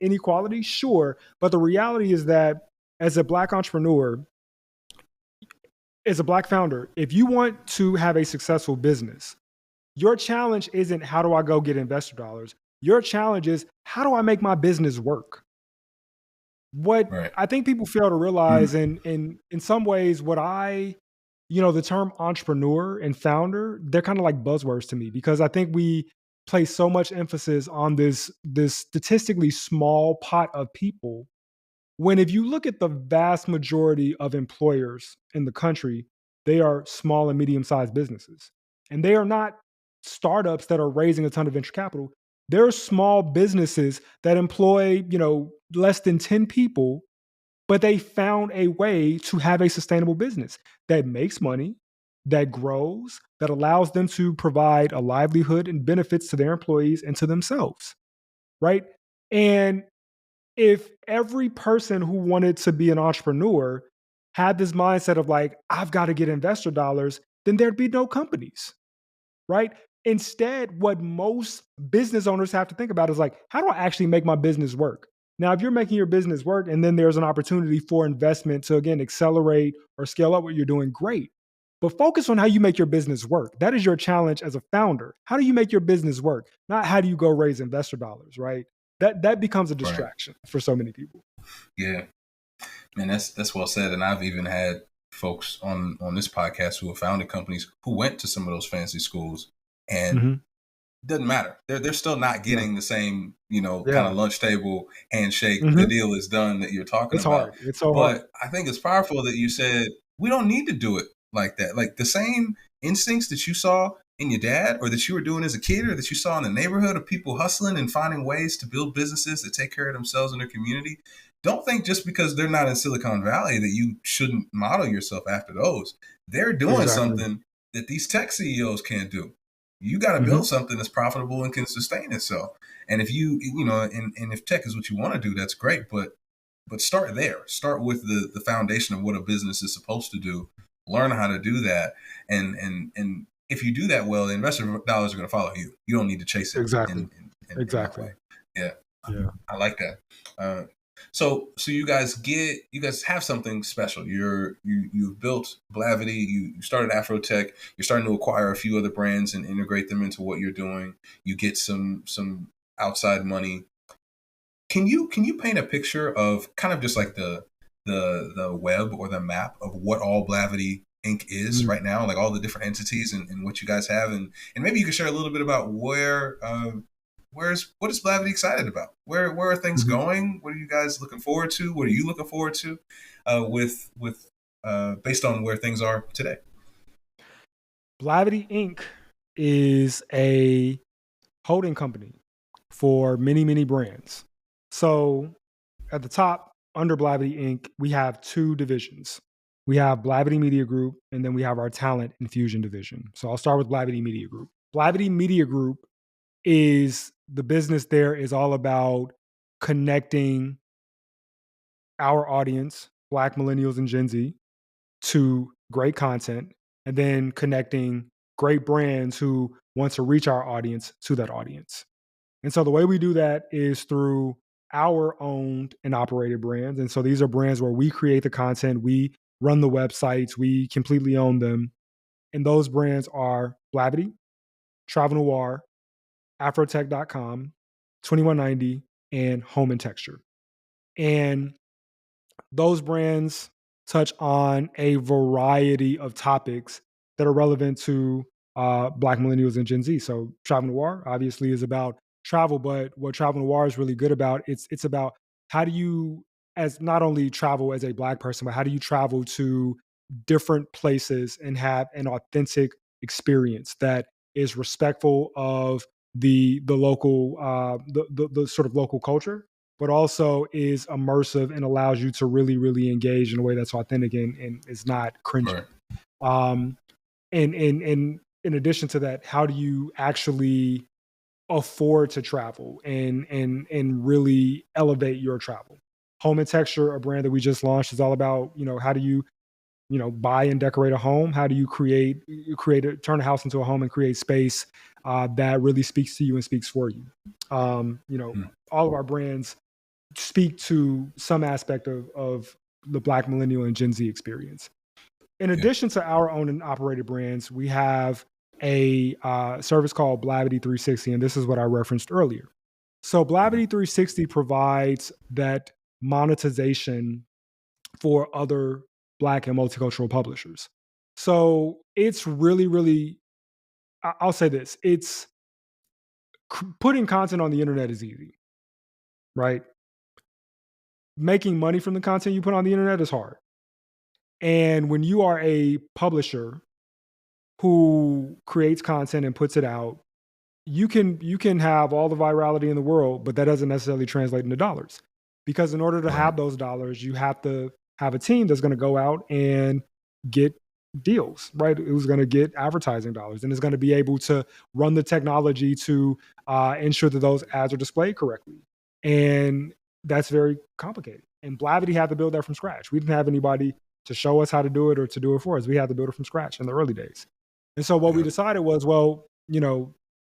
inequality, sure, but the reality is that as a Black entrepreneur, as a Black founder, if you want to have a successful business, your challenge isn't how do I go get investor dollars. Your challenge is how do I make my business work? What Right. I think people fail to Mm, realize, and in some ways, the term entrepreneur and founder, they're kind of like buzzwords to me, because I think we place so much emphasis on this statistically small pot of people, when if you look at the vast majority of employers in the country, they are small and medium-sized businesses. And they are not startups that are raising a ton of venture capital. They're small businesses that employ, less than 10 people, but they found a way to have a sustainable business that makes money, that grows, that allows them to provide a livelihood and benefits to their employees and to themselves, right? And if every person who wanted to be an entrepreneur had this mindset of like, I've got to get investor dollars, then there'd be no companies, right? Instead, what most business owners have to think about is like, how do I actually make my business work? Now, if you're making your business work and then there's an opportunity for investment to, again, accelerate or scale up what you're doing, great. But focus on how you make your business work. That is your challenge as a founder. How do you make your business work? Not how do you go raise investor dollars, right? That becomes a right. distraction for so many people. Yeah. Man, that's well said. And I've even had folks on this podcast who have founded companies who went to some of those fancy schools, and Hmm. it doesn't matter. They're still not Yeah. getting the same, kind of Yeah. lunch table handshake, the Hmm. deal is done that you're talking It's about. hard. It's so hard. But I think it's powerful that you said we don't need to do it like that. Like the same instincts that you saw in your dad, or that you were doing as a kid, or that you saw in the neighborhood of people hustling and finding ways to build businesses that take care of themselves and their community. Don't think just because they're not in Silicon Valley that you shouldn't model yourself after those. They're doing Exactly. something that these tech CEOs can't do. You got to build Hmm. something that's profitable and can sustain itself. And if and if tech is what you want to do, that's great. But start there. Start with the foundation of what a business is supposed to do. Learn how to do that, and if you do that well, the investor dollars are going to follow you. You don't need to chase it Exactly. in that Exactly. way. Yeah, Yeah. I like that. So you guys have something special. You've built Blavity. You started AfroTech. You're starting to acquire a few other brands and integrate them into what you're doing. You get some outside money. Can you paint a picture of kind of just like the web or the map of what all Blavity Inc. is Mm. right now, like all the different entities and what you guys have, and maybe you could share a little bit about what is Blavity excited about? Where are things Mhm. going? What are you guys looking forward to? What are you looking forward to with based on where things are today? Blavity Inc. is a holding company for many, many brands. So at the top, under Blavity Inc., we have two divisions. We have Blavity Media Group, and then we have our talent Infusion division. So I'll start with Blavity Media Group. Blavity Media Group is the business there is all about connecting our audience, Black millennials and Gen Z, to great content, and then connecting great brands who want to reach our audience to that audience. And so the way we do that is through our owned and operated brands. And so these are brands where we create the content, we run the websites, we completely own them. And those brands are Blavity, Travel Noire, AfroTech.com, 2190, and Home and Texture. And those brands touch on a variety of topics that are relevant to Black millennials and Gen Z. So Travel Noire obviously is about travel, but what Travel Noire is really good about, it's about how do you, as not only travel as a Black person, but how do you travel to different places and have an authentic experience that is respectful of the local the sort of local culture, but also is immersive and allows you to really, really engage in a way that's authentic and is not cringy. Right. And in addition to that, how do you actually afford to travel and really elevate your travel? Home and Texture, a brand that we just launched, is all about, how do you, buy and decorate a home? How do you turn a house into a home and create space that really speaks to you and speaks for you? All of our brands speak to some aspect of the Black millennial and Gen Z experience. In addition to our own and operated brands, we have a service called Blavity 360, and this is what I referenced earlier. So Blavity 360 provides that monetization for other Black and multicultural publishers. So it's really, really, I'll say this, it's putting content on the internet is easy, right? Making money from the content you put on the internet is hard. And when you are a publisher who creates content and puts it out, you can have all the virality in the world, but that doesn't necessarily translate into dollars. Because in order to have those dollars, you have to have a team that's going to go out and get deals, right? Who's going to get advertising dollars and is going to be able to run the technology to ensure that those ads are displayed correctly. And that's very complicated. And Blavity had to build that from scratch. We didn't have anybody to show us how to do it or to do it for us. We had to build it from scratch in the early days. And so what we decided was, well,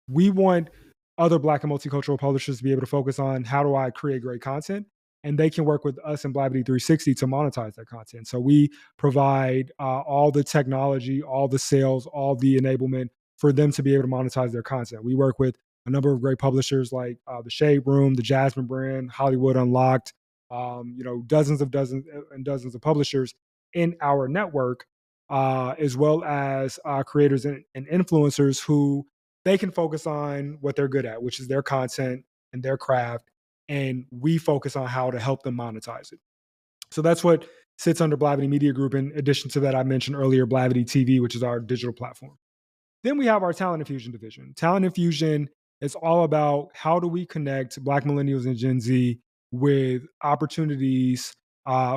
we want other Black and multicultural publishers to be able to focus on how do I create great content, and they can work with us in Blavity 360 to monetize that content. So we provide all the technology, all the sales, all the enablement for them to be able to monetize their content. We work with a number of great publishers like the Shade Room, the Jasmine brand, Hollywood Unlocked, dozens of publishers in our network, as well as creators and influencers who they can focus on what they're good at, which is their content and their craft. And we focus on how to help them monetize it. So that's what sits under Blavity Media Group. In addition to that, I mentioned earlier Blavity TV, which is our digital platform. Then we have our Talent Infusion division. Talent Infusion is all about how do we connect Black millennials and Gen Z with opportunities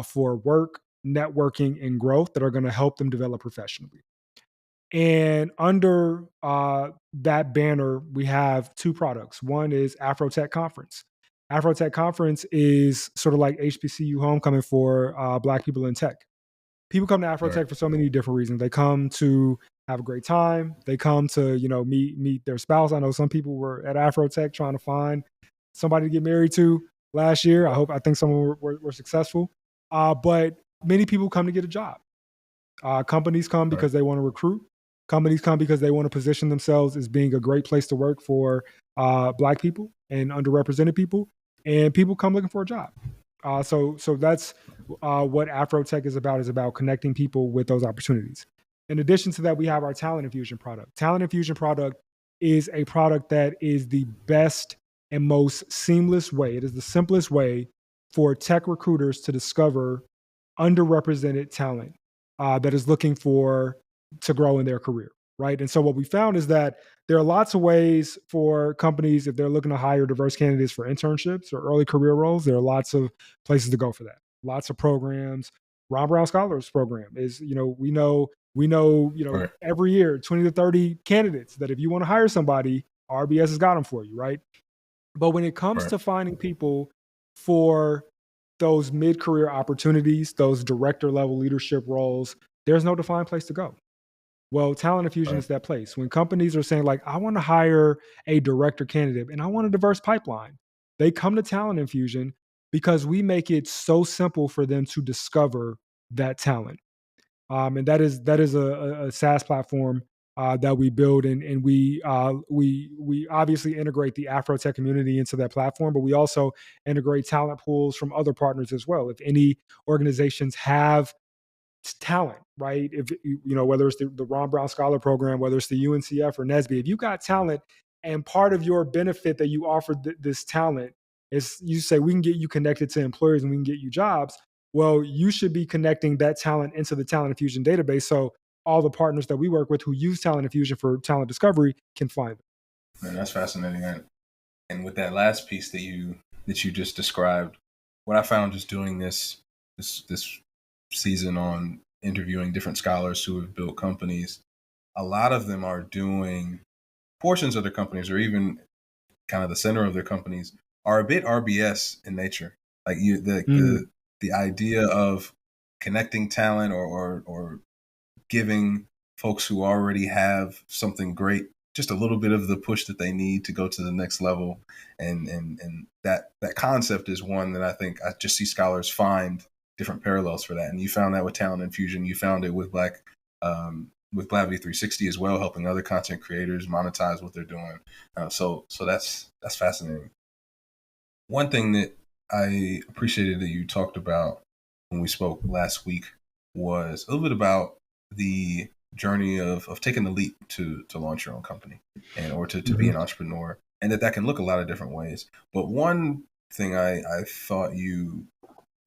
for work, networking, and growth that are going to help them develop professionally. And under that banner, we have two products. One is AfroTech Conference. AfroTech Conference is sort of like HBCU homecoming for Black people in tech. People come to AfroTech for so many different reasons. They come to have a great time. They come to, meet their spouse. I know some people were at AfroTech trying to find somebody to get married to last year. I think some were successful. But many people come to get a job. Companies come because they want to recruit. Companies come because they want to position themselves as being a great place to work for Black people and underrepresented people. And people come looking for a job. So that's what AfroTech is about connecting people with those opportunities. In addition to that, we have our Talent Infusion product. Talent Infusion product is a product that is the best and most seamless way. It is the simplest way for tech recruiters to discover underrepresented talent that is looking to grow in their career, right? And so what we found is that there are lots of ways for companies, if they're looking to hire diverse candidates for internships or early career roles, there are lots of places to go for that. Lots of programs. Ron Brown Scholars Program is, we know, every year, 20 to 30 candidates that if you want to hire somebody, RBS has got them for you, right? But when it comes to finding people for those mid-career opportunities, those director level leadership roles, there's no defined place to go. Well, Talent Infusion Right. is that place. When companies are saying, like, I want to hire a director candidate and I want a diverse pipeline, they come to Talent Infusion because we make it so simple for them to discover that talent. And that is a SaaS platform that we build, and we obviously integrate the AfroTech community into that platform, but we also integrate talent pools from other partners as well. If any organizations have talent, right? If whether it's the Ron Brown Scholar Program, whether it's the UNCF or NSBE, if you got talent, and part of your benefit that you offer this talent is you say we can get you connected to employers and we can get you jobs. Well, you should be connecting that talent into the Talent Infusion database, so all the partners that we work with who use Talent Infusion for talent discovery can find them. Man, that's fascinating. And with that last piece that you just described, what I found just doing this season on interviewing different scholars who have built companies, a lot of them are doing portions of their companies or even kind of the center of their companies are a bit RBS in nature. Like Mm, the idea of connecting talent or giving folks who already have something great just a little bit of the push that they need to go to the next level. And that concept is one that I think I just see scholars find different parallels for that. And you found that with Talent Infusion, you found it with Blavity 360 as well, helping other content creators monetize what they're doing. So that's fascinating. One thing that I appreciated that you talked about when we spoke last week was a little bit about the journey of taking the leap to launch your own company and or to be mhm. an entrepreneur, and that can look a lot of different ways. But one thing I thought you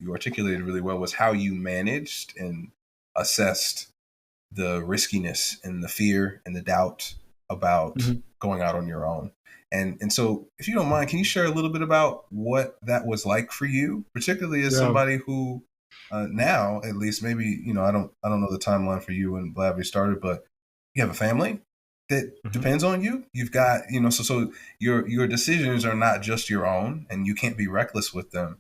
articulated really well was how you managed and assessed the riskiness and the fear and the doubt about Mhm. going out on your own. And so, if you don't mind, can you share a little bit about what that was like for you, particularly as Yeah. somebody who now, at least, maybe I don't know the timeline for you when Blavity started, but you have a family that Mhm. depends on you. You've got so your decisions are not just your own, and you can't be reckless with them.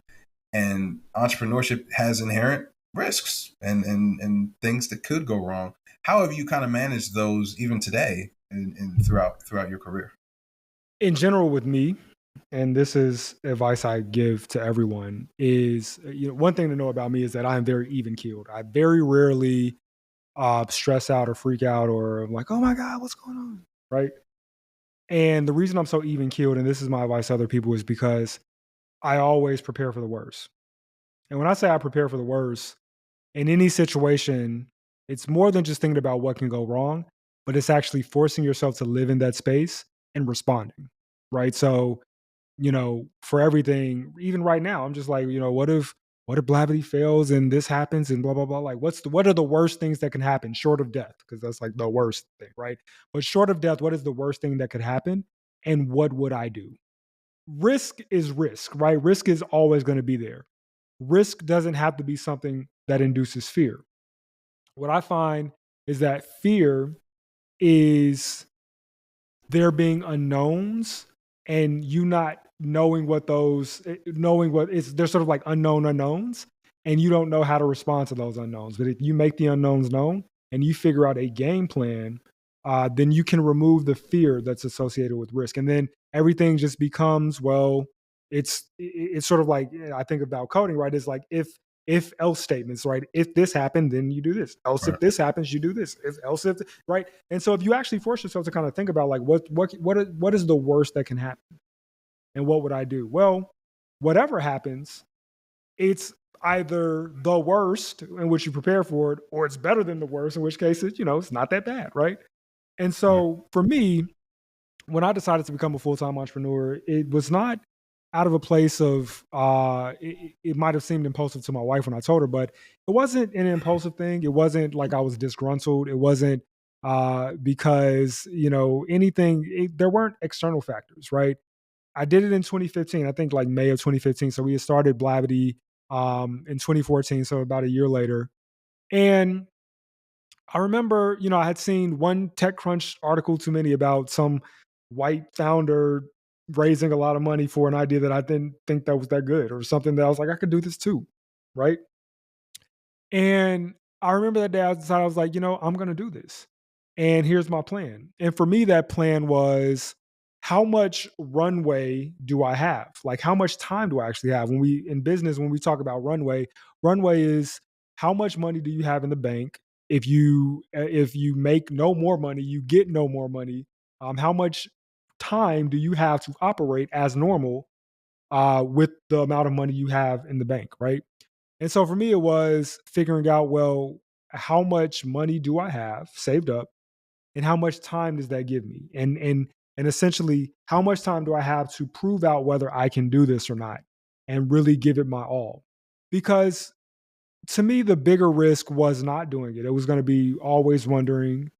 And entrepreneurship has inherent risks and things that could go wrong. How have you kind of managed those even today and throughout your career? In general, with me, and this is advice I give to everyone, is one thing to know about me is that I am very even keeled. I very rarely stress out or freak out or I'm like, oh my God, what's going on? Right. And the reason I'm so even keeled, and this is my advice to other people, is because I always prepare for the worst. And when I say I prepare for the worst, in any situation, it's more than just thinking about what can go wrong, but it's actually forcing yourself to live in that space and responding. Right. So for everything, even right now, I'm just like, what if Blavity fails and this happens and blah blah blah. Like, what are the worst things that can happen short of death? Because that's like the worst thing, right? But short of death, what is the worst thing that could happen? And what would I do? Risk is risk, right? Risk is always going to be there. Risk doesn't have to be something that induces fear. What I find is that fear is there being unknowns and you not knowing what knowing what is they're sort of like unknown unknowns, and you don't know how to respond to those unknowns. But if you make the unknowns known and you figure out a game plan, then you can remove the fear that's associated with risk, and then everything just becomes, well, it's sort of like, I think about coding, right? It's like if else statements, right? If this happened, then you do this. Else if Right. this happens, you do this. If else if right. And so if you actually force yourself to kind of think about, like, what is the worst that can happen, and what would I do? Well, whatever happens, it's either the worst in which you prepare for it, or it's better than the worst, in which case it's not that bad, right? And Right. so for me, when I decided to become a full-time entrepreneur, it was not out of a place of it might have seemed impulsive to my wife when I told her, but it wasn't an impulsive thing. It wasn't like I was disgruntled. It wasn't because there weren't external factors, right? I did it in 2015, I think like May of 2015. So we had started Blavity in 2014, so about a year later. And I remember, I had seen one TechCrunch article too many about some white founder, raising a lot of money for an idea that I didn't think that was that good, or something that I was like, I could do this too. Right. And I remember that day I decided, I was like, I'm going to do this. And here's my plan. And for me, that plan was, how much runway do I have? Like, how much time do I actually have? In business, when we talk about runway is how much money do you have in the bank? If you make no more money, you get no more money. How much time do you have to operate as normal with the amount of money you have in the bank, right? And so for me, it was figuring out, well, how much money do I have saved up, and how much time does that give me? And essentially, how much time do I have to prove out whether I can do this or not, and really give it my all? Because to me, the bigger risk was not doing it. It was going to be always wondering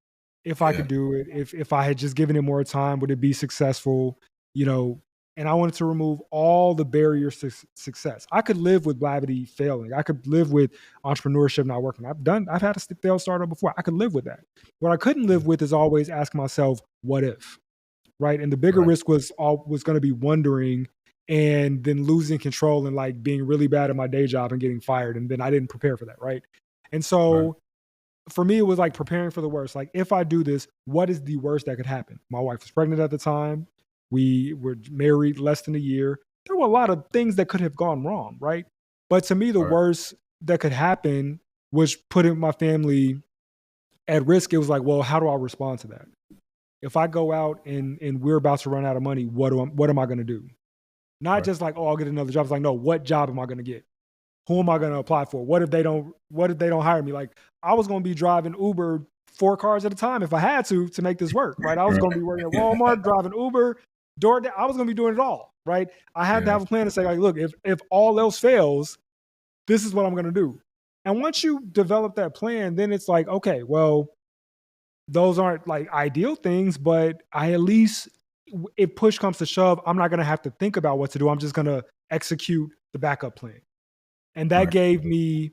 if I Yeah. could do it, if I had just given it more time, would it be successful? You know, and I wanted to remove all the barriers to success. I could live with Blavity failing. I could live with entrepreneurship not working. I've had a failed startup before. I could live with that. What I couldn't live with is always asking myself, what if? Right. And the bigger Right. risk was going to be wondering, and then losing control, and like being really bad at my day job and getting fired. And then I didn't prepare for that. Right. And Right. so for me, it was like preparing for the worst. Like, if I do this, what is the worst that could happen? My wife was pregnant at the time. We were married less than a year. There were a lot of things that could have gone wrong, right? But to me, the Right. worst that could happen was putting my family at risk. It was like, well, how do I respond to that? If I go out and we're about to run out of money, what am I going to do? Not Right. just like, oh, I'll get another job. It's like, no, what job am I going to get? Who am I going to apply for? What if they don't hire me? Like, I was going to be driving Uber 4 cars at a time if I had to make this work, right? I was going to be working at Yeah. Walmart, driving Uber, DoorDash. I was going to be doing it all, right? I had to Yeah. have a plan to say, like, look, if all else fails, this is what I'm going to do. And once you develop that plan, then it's like, okay, well, those aren't like ideal things, but I at least, if push comes to shove, I'm not going to have to think about what to do. I'm just going to execute the backup plan. And that Right. gave me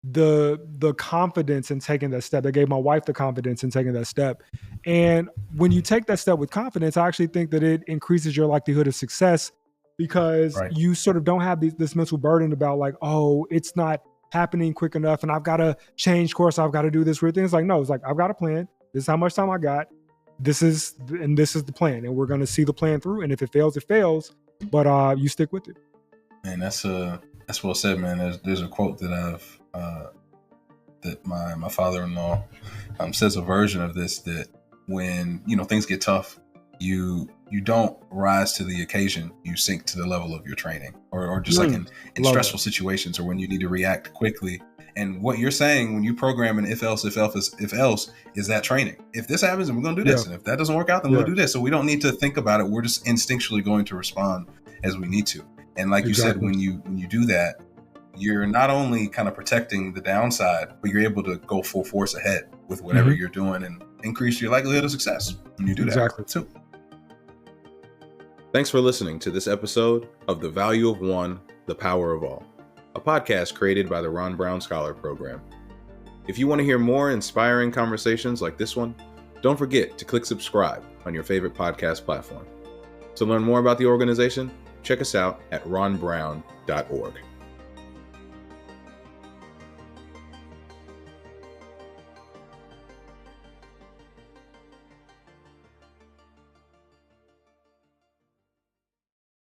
the confidence in taking that step. That gave my wife the confidence in taking that step. And when you take that step with confidence, I actually think that it increases your likelihood of success, because Right. you sort of don't have this mental burden about like, oh, it's not happening quick enough, and I've got to change course. I've got to do this weird thing. It's like, no, it's like, I've got a plan. This is how much time I got. This is the plan, and we're going to see the plan through. And if it fails, it fails. But you stick with it. Man, that's well said, man. There's a quote that that my father-in-law says, a version of this, that when things get tough, you don't rise to the occasion, you sink to the level of your training, or just like in Love stressful that. situations, or when you need to react quickly. And what you're saying when you program an if else is that training. If this happens, then we're going to do this, Yeah. and if that doesn't work out, then Yeah. we'll do this. So we don't need to think about it. We're just instinctually going to respond as we need to. And like you said, Exactly. when you do that, you're not only kind of protecting the downside, but you're able to go full force ahead with whatever you're doing and increase your likelihood of success when you do Exactly. that too. Thanks for listening to this episode of The Value of One, The Power of All, a podcast created by the Ron Brown Scholar Program. If you want to hear more inspiring conversations like this one, don't forget to click subscribe on your favorite podcast platform. To learn more about the organization, check us out at ronbrown.org.